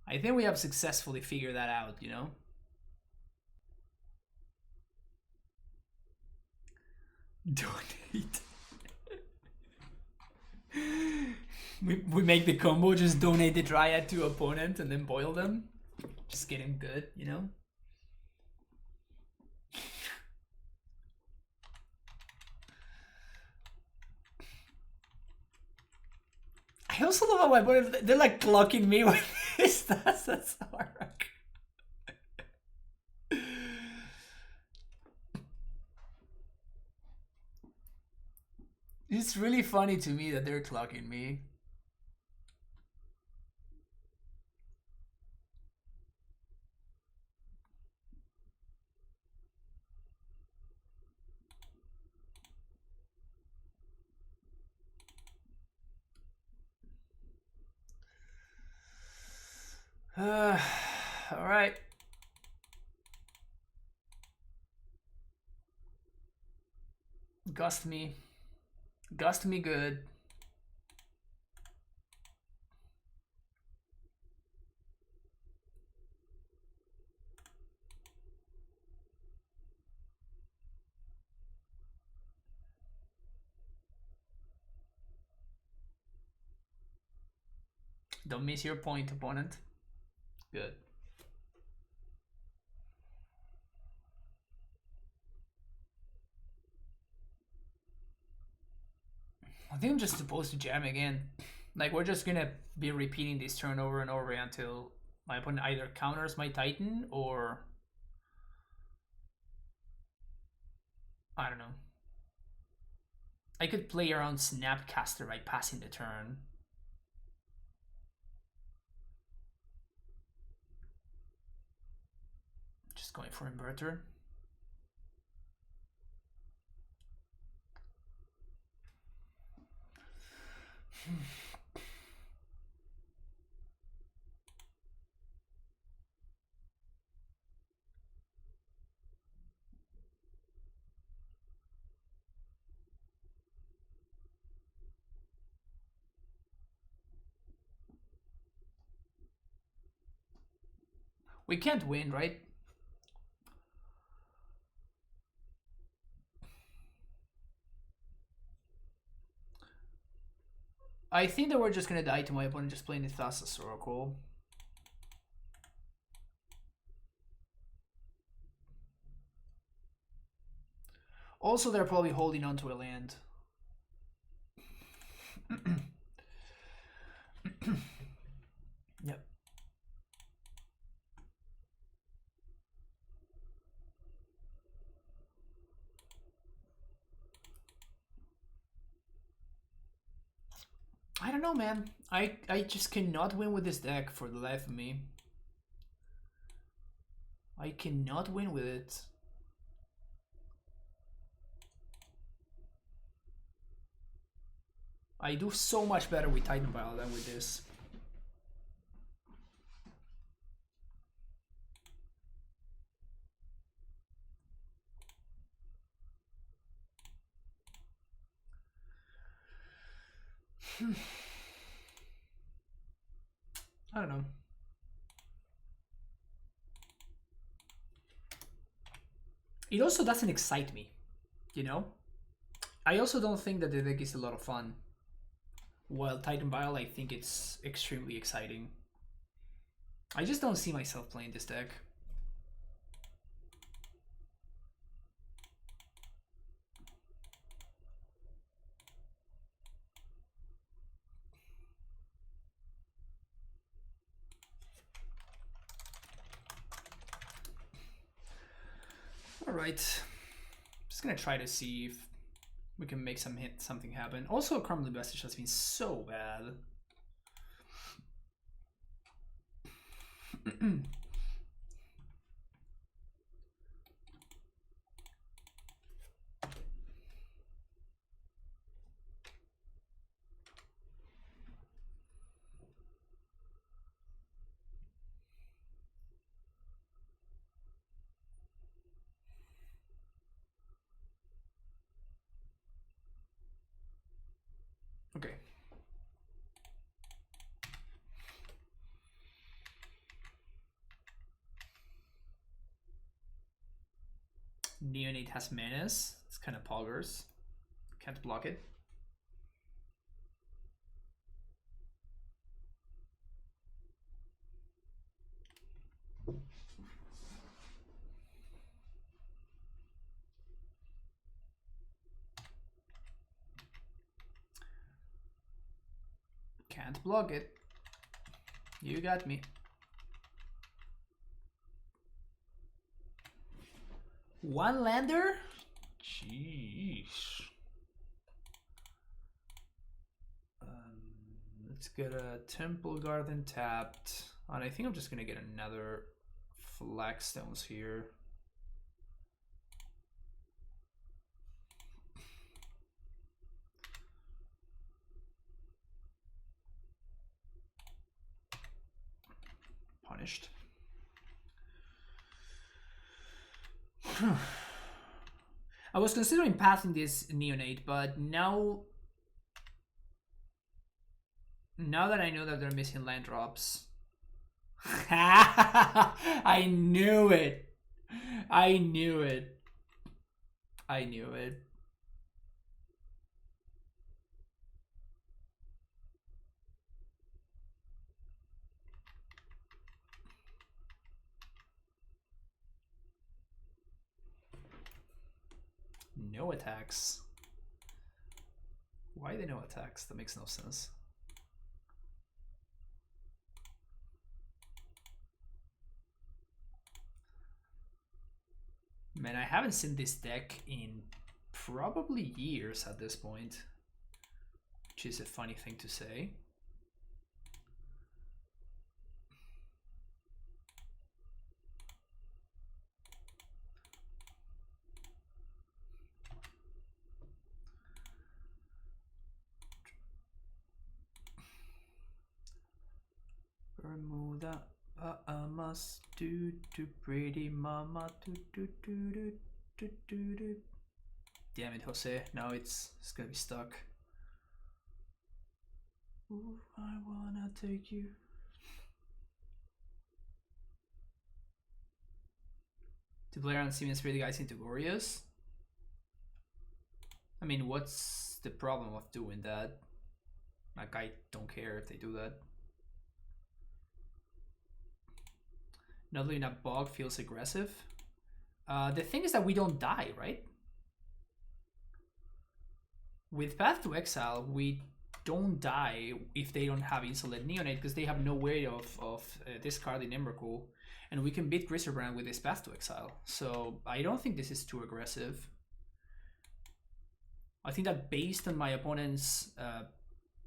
I think we have successfully figured that out, you know? Donate. we make the combo, just donate the Dryad to opponent and then boil them. Just get him good, you know? I also love how my opponent, they're like clocking me with this. That's hard. It's really funny to me that they're clocking me. All right. Gust me. Gust me good. Don't miss your point, opponent. Good. I think I'm just supposed to jam again. Like, we're just gonna be repeating this turn over and over until my opponent either counters my Titan or... I don't know. I could play around Snapcaster by passing the turn. Just going for Inverter. We can't win, right? I think that we're just gonna die to my opponent just playing the Thassa's Oracle. Also, they're probably holding on to a land. Yep. I don't know, man. I just cannot win with this deck for the life of me. I cannot win with it. I do so much better with Titan Vial than with this. I don't know. It also doesn't excite me, you know? I also don't think that the deck is a lot of fun. While Titan Vial, I think it's extremely exciting. I just don't see myself playing this deck. Alright. Just gonna try to see if we can make something happen. Also, Crumbly Message has been so bad. Okay. Neonate has Menace. It's kind of poggers. Can't block it. Can't block it. You got me. One lander? Jeez. Let's get a Temple Garden tapped. And I think I'm just gonna get another Flagstones here. Punished. I was considering passing this Neonate, but now that I know that they're missing land drops. I knew it. I knew it. I knew it. No attacks. Why are they no attacks? That makes no sense. Man, I haven't seen this deck in probably years at this point, which is a funny thing to say. Bermuda, must do pretty mama do. Damn it, Jose! Now it's gonna be stuck. Ooh, I wanna take you. To play around Siemens really guys into Boaryos? I mean, what's the problem of doing that? Like, I don't care if they do that. Not letting a bog feels aggressive. The thing is that we don't die, right? With Path to Exile, we don't die if they don't have Insolent Neonate, because they have no way of discarding Emrakul, and we can beat Griselbrand with this Path to Exile. So I don't think this is too aggressive. I think that based on my opponent's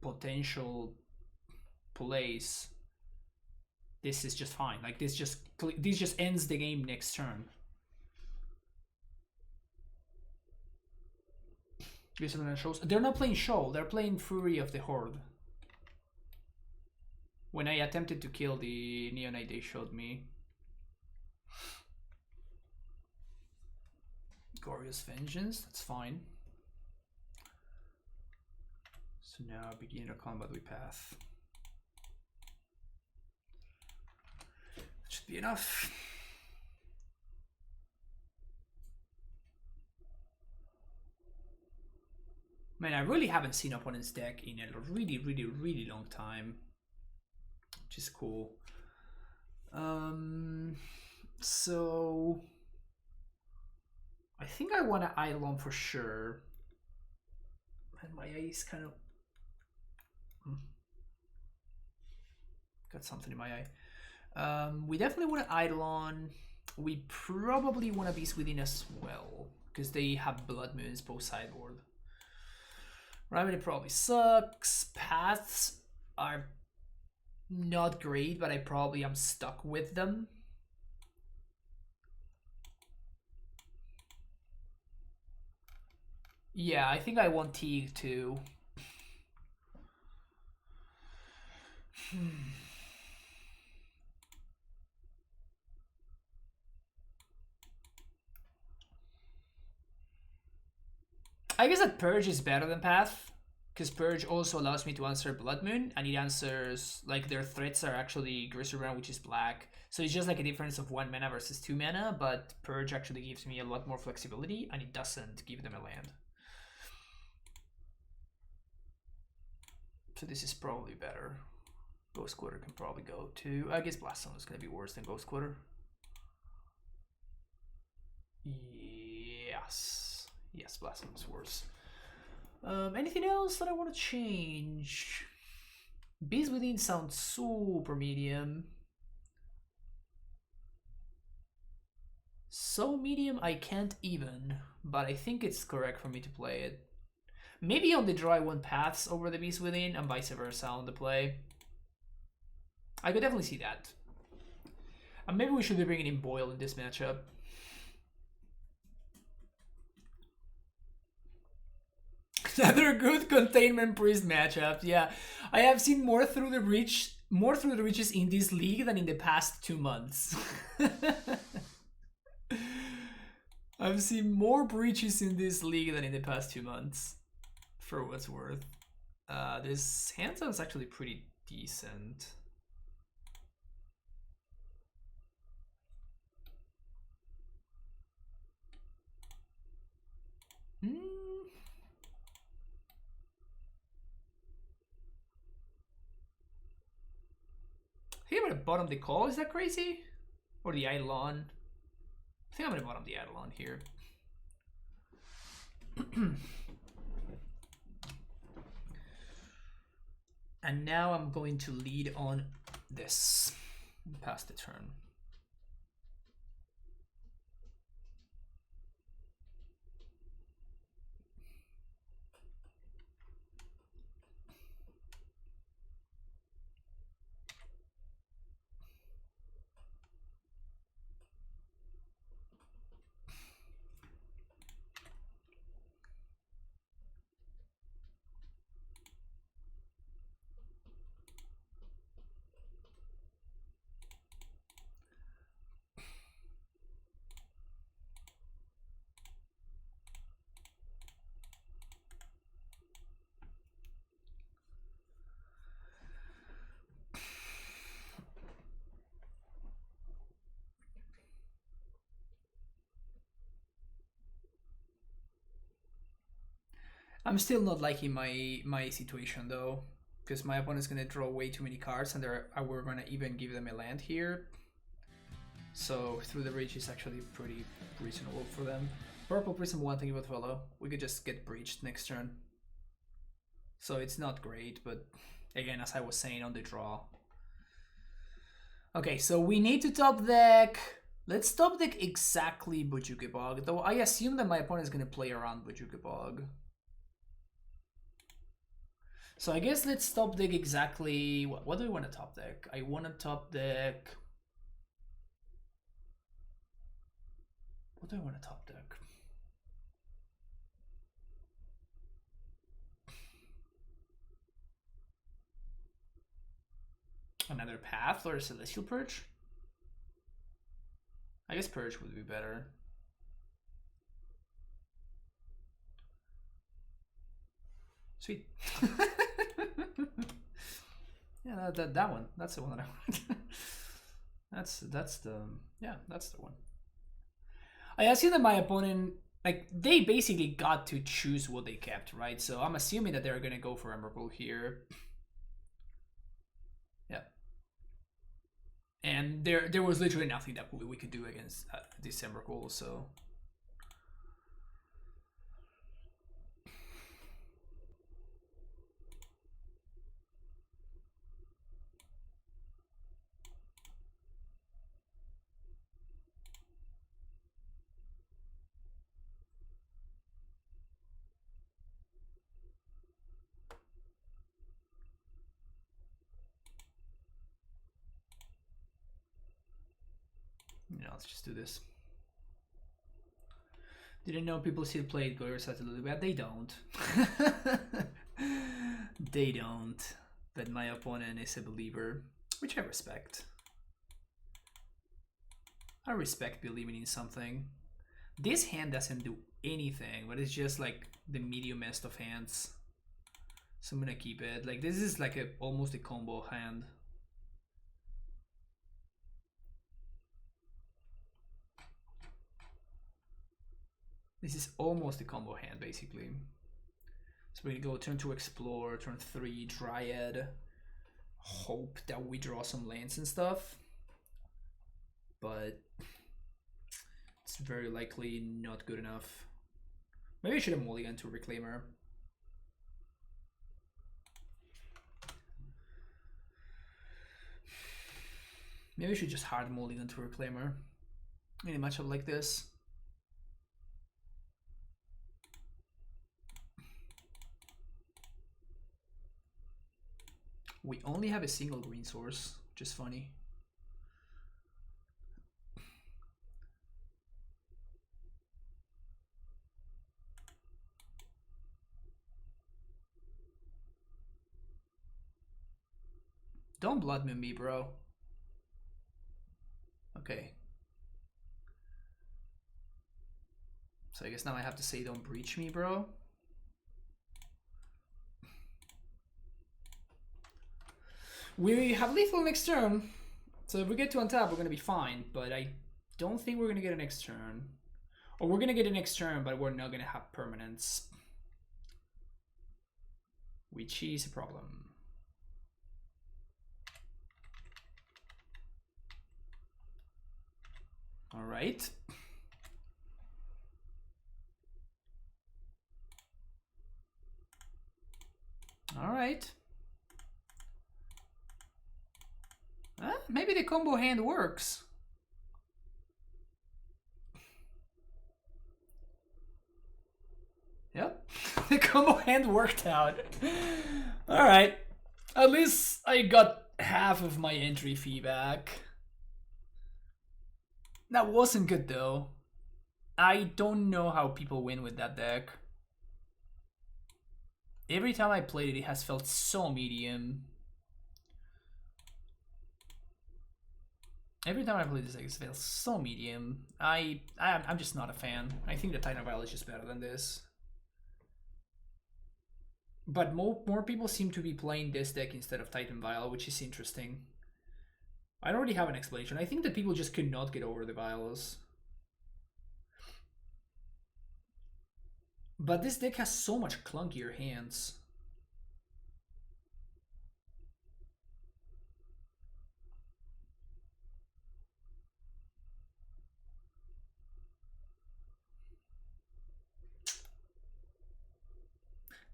potential plays, this is just fine. Like this just ends the game next turn. They're not playing Shoal, they're playing Fury of the Horde. When I attempted to kill the Neonate they showed me. Glorious Vengeance, that's fine. So now beginning of combat with Path. That should be enough. Man, I really haven't seen opponent's deck in a really long time, which is cool. So I think I want to Eidolon for sure. And my eye is kind of got something in my eye. We definitely want to Eidolon. We probably want to Beast Within as well, because they have Blood Moons both sideboard. Remedy probably sucks. Paths are not great, but I probably am stuck with them. Yeah, I think I want Teague too. I guess that Purge is better than Path, because Purge also allows me to answer Blood Moon, and it answers, like, their threats are actually Griselbrand, which is black. So it's just like a difference of 1 mana versus 2 mana, but Purge actually gives me a lot more flexibility, and it doesn't give them a land. So this is probably better. Ghost Quarter can probably go too. I guess Blast Zone is going to be worse than Ghost Quarter. Yes. Yes, Blast Zone is worse. Anything else that I want to change? Beast Within sounds super medium. So medium I can't even, but I think it's correct for me to play it. Maybe on the draw I want Paths over the Beast Within and vice versa on the play. I could definitely see that. And maybe we should be bringing in Boyle in this matchup. Another good containment priest matchup. Yeah, I have seen more through the reaches in this league than in the past 2 months. I've seen more breaches in this league than in the past 2 months, for what's worth. This hand sounds actually pretty decent. I think I'm gonna bottom the call. Is that crazy? Or the Eidolon? I think I'm gonna bottom the Eidolon here. And now I'm going to lead on this. Pass the turn. I'm still not liking my situation though, because my opponent's gonna draw way too many cards, and we're gonna even give them a land here. So through the reach is actually pretty reasonable for them. Purple Prism 1, thank you about follow. We could just get breached next turn. So it's not great, but again, as I was saying on the draw. Okay, so we need to top deck. Let's top deck exactly Bojuke Bog, though I assume that my opponent is gonna play around Bojuke Bog. So I guess let's top deck exactly... What do I want to top deck? I want to top deck... What do I want to top deck? Another Path or a Celestial Purge? I guess Purge would be better. Sweet. Yeah, that one. That's the one that I want. that's the one. I assume that my opponent, like, they basically got to choose what they kept, right? So I'm assuming that they're gonna go for Emrakul here. Yeah. And there was literally nothing that we could do against this Emrakul, so. Let's just do this. Didn't know people still played Glorious at a little bit. They don't. They don't. But my opponent is a believer, which I respect. I respect believing in something. This hand doesn't do anything, but it's just like the mediumest of hands. So I'm gonna keep it. Like, this is like almost a combo hand. This is almost a combo hand, basically. So we're gonna go turn 2 Explore, turn 3 Dryad. Hope that we draw some lands and stuff. But it's very likely not good enough. Maybe I should have mulliganed to Reclaimer. Maybe we should just hard mulligan to Reclaimer in a matchup like this. We only have a single green source, which is funny. Don't blood moon me, bro. Okay. So I guess now I have to say don't breach me, bro. We have lethal next turn. So if we get to untap, we're gonna be fine. But I don't think we're gonna get a next turn. Or we're gonna get a next turn, but we're not gonna have permanence. Which is a problem. Alright. Alright. Maybe the combo hand works. Yep, the combo hand worked out. Alright. At least I got half of my entry fee back. That wasn't good though. I don't know how people win with that deck. Every time I played it, it has felt so medium. Every time I play this deck, it feels so medium. I'm just not a fan. I think the Titan Vial is just better than this. But more people seem to be playing this deck instead of Titan Vial, which is interesting. I don't really have an explanation. I think that people just could not get over the Vials. But this deck has so much clunkier hands.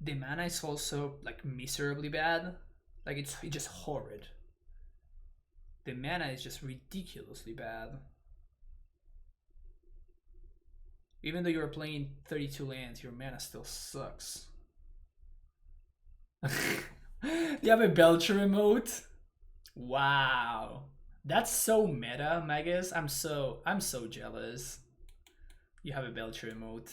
The mana is also like miserably bad. Like it's just horrid. The mana is just ridiculously bad. Even though you're playing 32 lands, your mana still sucks. You have a Belcher emote? Wow. That's so meta, Magus. I'm so jealous. You have a Belcher emote.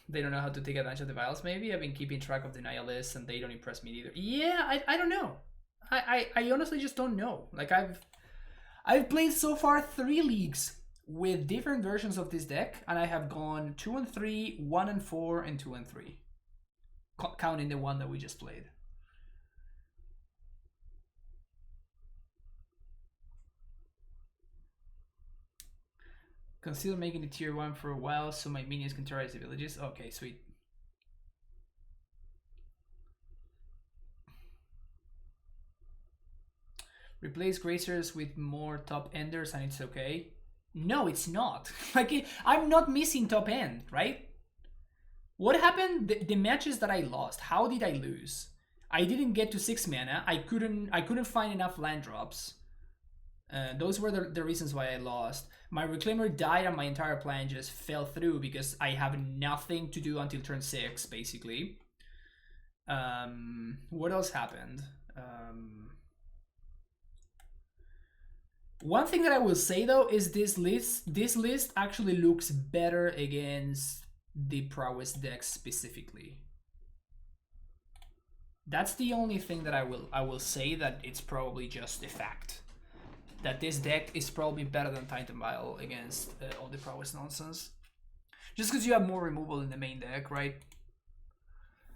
They don't know how to take advantage of the Vials, maybe? I've been keeping track of the Naya list and they don't impress me either. Yeah, I don't know. I honestly just don't know. Like I've played so far 3 leagues with different versions of this deck, and I have gone 2 and 3, 1 and 4, and 2 and 3. Counting the one that we just played. Consider making it tier 1 for a while so my minions can terrorize the villages. Okay, sweet. Replace Gracers with more top enders and it's okay. No, it's not. Like, I'm not missing top end, right? What happened? The matches that I lost, how did I lose? I didn't get to 6 mana. I couldn't find enough land drops. Those were the reasons why I lost. My Reclaimer died and my entire plan just fell through because I have nothing to do until turn 6, basically. What else happened? One thing that I will say though is this list actually looks better against the Prowess decks specifically. That's the only thing that I will say, that it's probably just a fact. That this deck is probably better than Titan Vial against all the Prowess nonsense. Just because you have more removal in the main deck, right?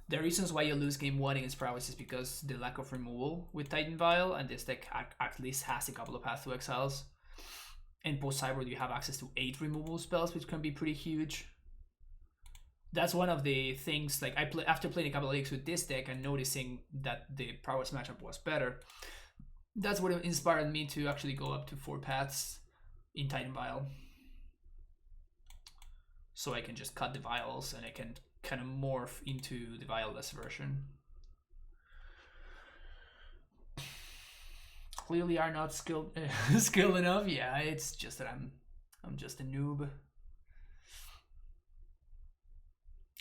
The reasons why you lose game 1 against Prowess is because the lack of removal with Titan Vial, and this deck at least has a couple of Path to Exiles. And post-Cyber you have access to 8 removal spells, which can be pretty huge. That's one of the things, like after playing a couple of leagues with this deck and noticing that the Prowess matchup was better, that's what inspired me to actually go up to 4 paths in Titan Vial. So I can just cut the Vials and I can kind of morph into the Vial-less version. clearly are not skilled skilled enough. Yeah, it's just that I'm just a noob.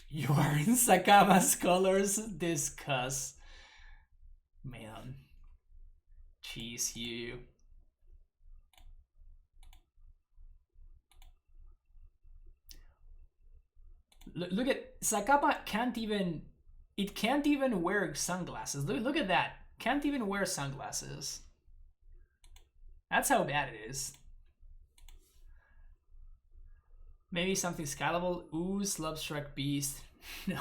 You are in Sakama's colors. Discuss. Man. Jeez, you. Look at Sakama can't even. It can't even wear sunglasses. Look at that. Can't even wear sunglasses. That's how bad it is. Maybe something scalable. Ooze, Lovestruck Beast. No.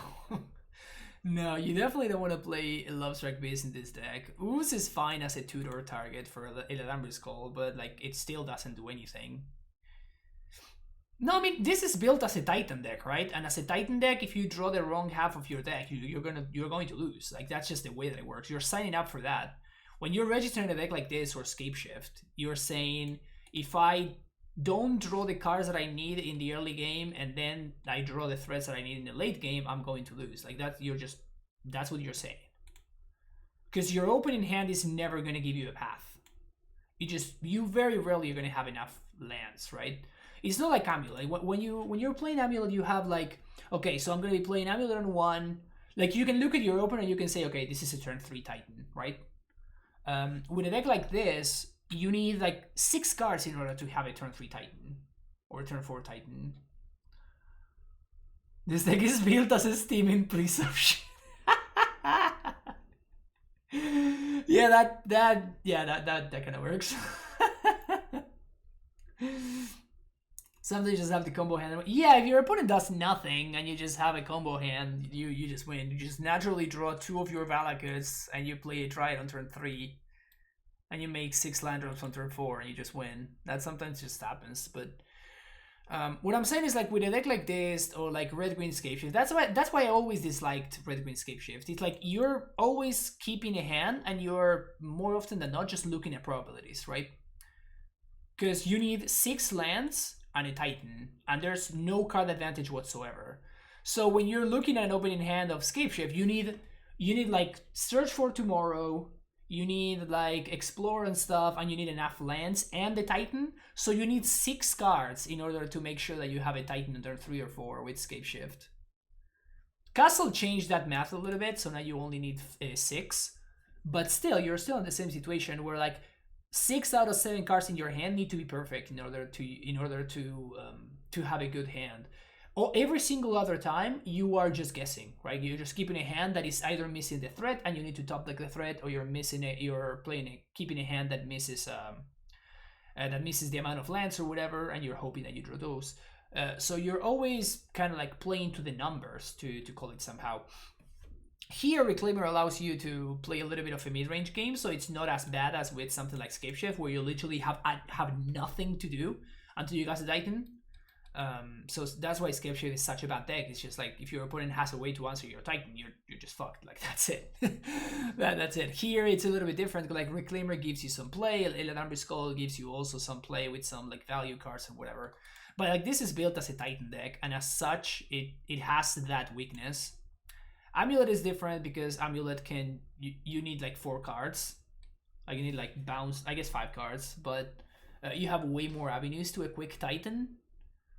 No, you definitely don't want to play a Lovestruck Beast in this deck. Ooze is fine as a two-door target for Eladamri's Call, but like it still doesn't do anything. No, I mean this is built as a Titan deck, right? And as a Titan deck, if you draw the wrong half of your deck, you're going to lose. Like that's just the way that it works. You're signing up for that. When you're registering a deck like this or Scapeshift, you're saying if I don't draw the cards that I need in the early game and then I draw the threats that I need in the late game, I'm going to lose. Like that, that's what you're saying. Because your opening hand is never going to give you a path. You very rarely are going to have enough lands, right? It's not like Amulet. When you're playing Amulet, you have like, okay, so I'm going to be playing Amulet on 1. Like you can look at your opener and you can say, okay, this is a turn 3 Titan, right? With a deck like this, you need like 6 cards in order to have a turn 3 Titan or a turn 4 Titan. This deck is built as a steaming piece of shit. Yeah, that kind of works. Sometimes you just have the combo hand. Yeah, if your opponent does nothing and you just have a combo hand, you just win. You just naturally draw 2 of your Valakuts and you play a Dryad on turn 3. And you make 6 land drops on turn 4 and you just win. That sometimes just happens. But what I'm saying is like with a deck like this or like Red-Green Scapeshift, that's why I always disliked Red-Green Scapeshift. It's like you're always keeping a hand and you're more often than not just looking at probabilities, right? Because you need 6 lands and a Titan, and there's no card advantage whatsoever. So when you're looking at an opening hand of Scapeshift, you need like Search for Tomorrow, you need like Explore and stuff, and you need enough lands and the Titan. So you need 6 cards in order to make sure that you have a Titan under 3 or 4 with Scapeshift. Castle changed that math a little bit, so now you only need 6. But still, you're still in the same situation where like 6 out of 7 cards in your hand need to be perfect in order to have a good hand. Or every single other time, you are just guessing, right? You're just keeping a hand that is either missing the threat and you need to top deck the threat, or keeping a hand that misses the amount of lands or whatever, and you're hoping that you draw those. So you're always kind of like playing to the numbers to call it somehow. Here, Reclaimer allows you to play a little bit of a mid-range game, so it's not as bad as with something like Scapeshift, where you literally have nothing to do until you cast a Titan. So that's why Scapeshift is such a bad deck. It's just like if your opponent has a way to answer your Titan, you're just fucked. Like that's it. That's it. Here it's a little bit different. Like Reclaimer gives you some play, Eladamri's Skull gives you also some play with some like value cards and whatever. But like this is built as a Titan deck, and as such, it has that weakness. Amulet is different because Amulet you need like 4 cards. Like you need like bounce, I guess 5 cards, but you have way more avenues to a quick Titan.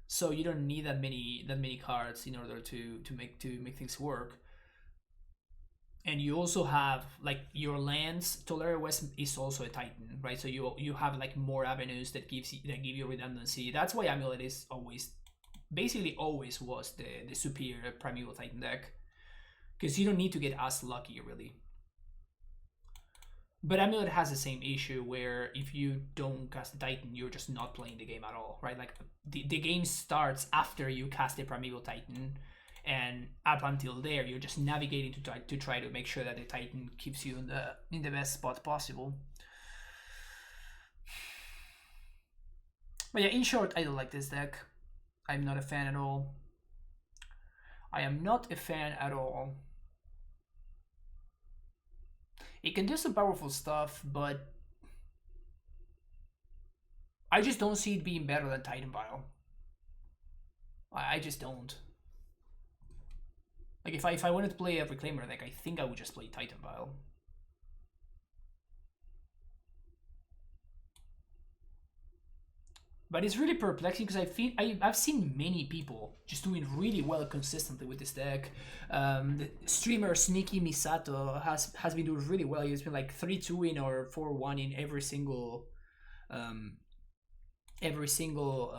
So you don't need that many cards in order to make things work. And you also have like your lands. Tolera West is also a Titan, right? So you have like more avenues that give you redundancy. That's why Amulet is basically always was the superior Primeval Titan deck, because you don't need to get as lucky really. But Amulet has the same issue where if you don't cast a Titan, you're just not playing the game at all, right? Like the game starts after you cast a Primeval Titan, and up until there, you're just navigating to try to make sure that the Titan keeps you in the best spot possible. But yeah, in short, I don't like this deck. I'm not a fan at all. I am not a fan at all. It can do some powerful stuff, but I just don't see it being better than Titan Vial. I just don't. Like if I wanted to play a Reclaimer deck, I think I would just play Titan Vial. But it's really perplexing because I've seen many people just doing really well consistently with this deck. The streamer Sneaky Misato has been doing really well. He's been like 3-2 in or 4-1 in um, every single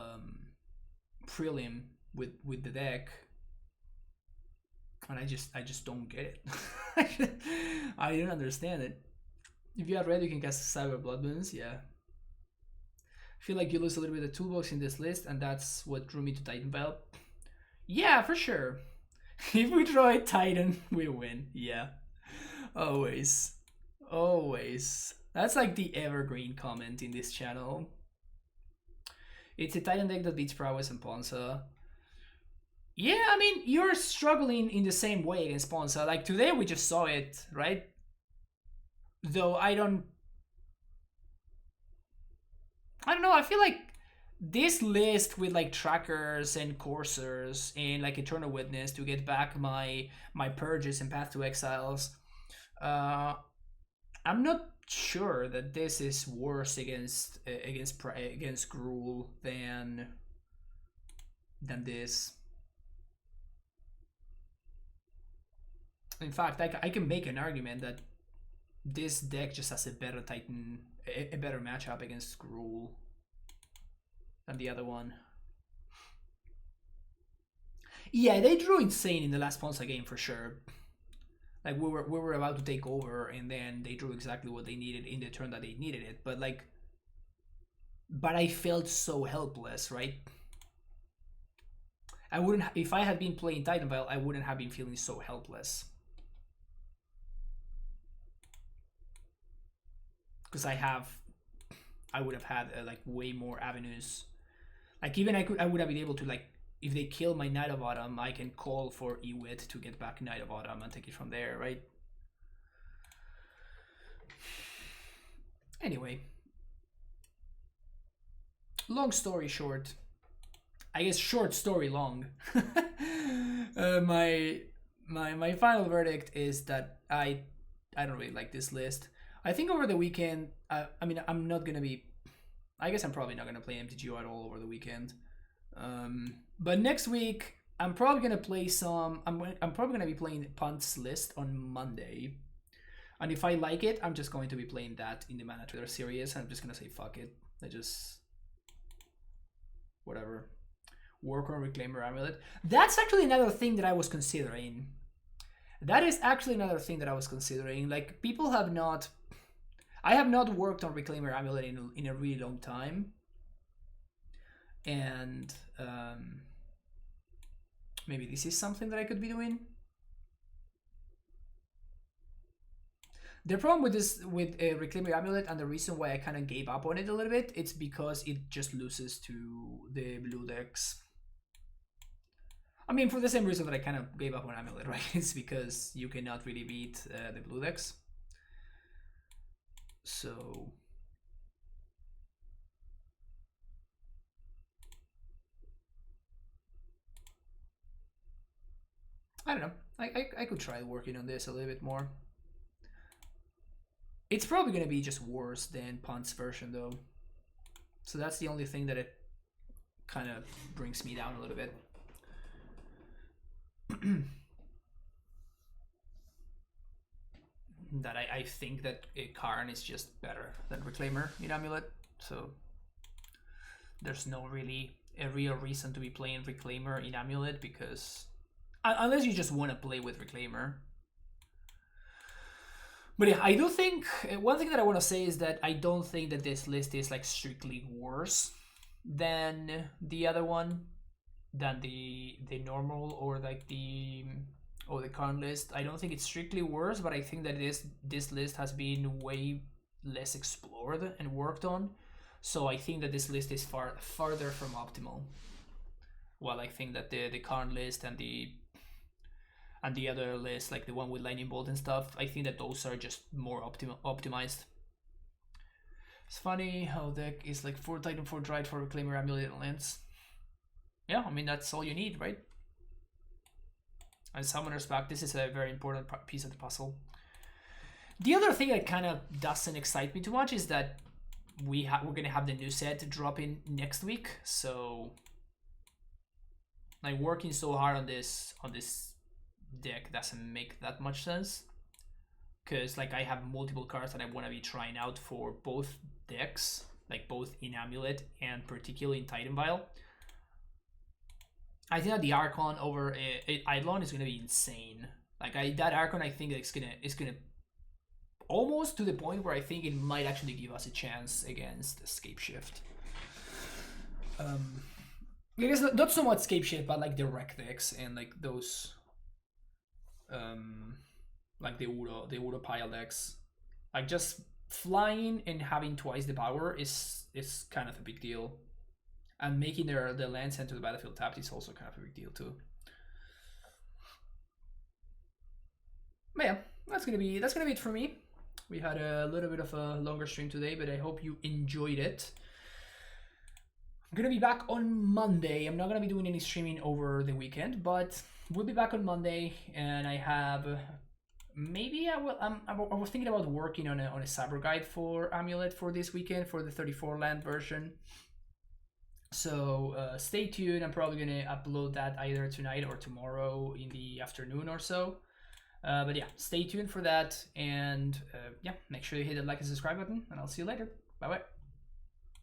prelim with the deck, and I just don't get it. I don't understand it. If you are ready, you can cast Cyber Blood Moons. Yeah. I feel like you lose a little bit of toolbox in this list, and that's what drew me to Titan Vial. Yeah, for sure. If we draw a Titan, we win. Yeah. Always. Always. That's like the evergreen comment in this channel. It's a Titan deck that beats Prowess and Ponza. Yeah, I mean, you're struggling in the same way against Ponza. Like today we just saw it, right? Though I don't know, I feel like this list with like trackers and coursers and like Eternal Witness to get back my purges and Path to Exiles, I'm not sure that this is worse against Gruul than this. In fact, I can make an argument that this deck just has a better Titan, a better matchup against Gruul than the other one. Yeah, they drew insane in the last Ponza game for sure. Like we were about to take over, and then they drew exactly what they needed in the turn that they needed it. But I felt so helpless, right? I wouldn't, if I had been playing Titan Vial, I wouldn't have been feeling so helpless. Because I would have had like way more avenues. Like even I would have been able to, like, if they kill my Knight of Autumn, I can call for Ewit to get back Knight of Autumn and take it from there, right? Anyway, long story short, I guess short story long. My final verdict is that I don't really like this list. I think over the weekend, I mean, I'm not gonna be. I guess I'm probably not gonna play MTGO at all over the weekend. But next week, I'm probably gonna play some. I'm probably gonna be playing Punt's list on Monday, and if I like it, I'm just going to be playing that in the Mana Trader series. I'm just gonna say fuck it. I just whatever. Work on Reclaimer Amulet. That's actually another thing that I was considering. That is actually another thing that I was considering. Like, people have not. I have not worked on Reclaimer Amulet in a really long time. And maybe this is something that I could be doing. The problem with this, with Reclaimer Amulet, and the reason why I kind of gave up on it a little bit, it's because it just loses to the blue decks. I mean, for the same reason that I kind of gave up on Amulet, right? It's because you cannot really beat the blue decks. So I don't know. I could try working on this a little bit more. It's probably going to be just worse than Punt's version, though. So that's the only thing that it kind of brings me down a little bit. That I think that Karn is just better than Reclaimer in Amulet. So there's no really a real reason to be playing Reclaimer in Amulet, because unless you just want to play with Reclaimer. But yeah, I do think one thing that I want to say is that I don't think that this list is like strictly worse than the other one, than the normal or like the current list. I don't think it's strictly worse, but I think that this list has been way less explored and worked on. So I think that this list is farther from optimal. While I think that the current list and the other list, like the one with Lightning Bolt and stuff, I think that those are just more optimized. It's funny how deck is like 4 Titan, 4 Dryad, 4 Reclaimer, Amulet, and Lens. Yeah, I mean, that's all you need, right? And Summoner's Pact, this is a very important piece of the puzzle. The other thing that kind of doesn't excite me too much is that we're gonna have the new set dropping next week. So like working so hard on this deck doesn't make that much sense, because like I have multiple cards that I want to be trying out for both decks, like both in Amulet and particularly in Titan Vial. I think that the Archon over Eidolon is gonna be insane. Like that Archon, I think it's gonna almost to the point where I think it might actually give us a chance against Escape Shift. It is not so much Escape Shift, but like the Wreck decks and like those, like the Uro pile decks. Like just flying and having twice the power is kind of a big deal, and making the land sent to the battlefield tapped is also kind of a big deal too. But yeah, that's gonna be it for me. We had a little bit of a longer stream today, but I hope you enjoyed it. I'm gonna be back on Monday. I'm not gonna be doing any streaming over the weekend, but we'll be back on Monday, and I have maybe I will. I was thinking about working on a cyber guide for Amulet for this weekend for the 34 land version. So stay tuned. I'm probably gonna upload that either tonight or tomorrow in the afternoon or so. But yeah, stay tuned for that, and yeah, make sure you hit the like and subscribe button, and I'll see you later. Bye bye.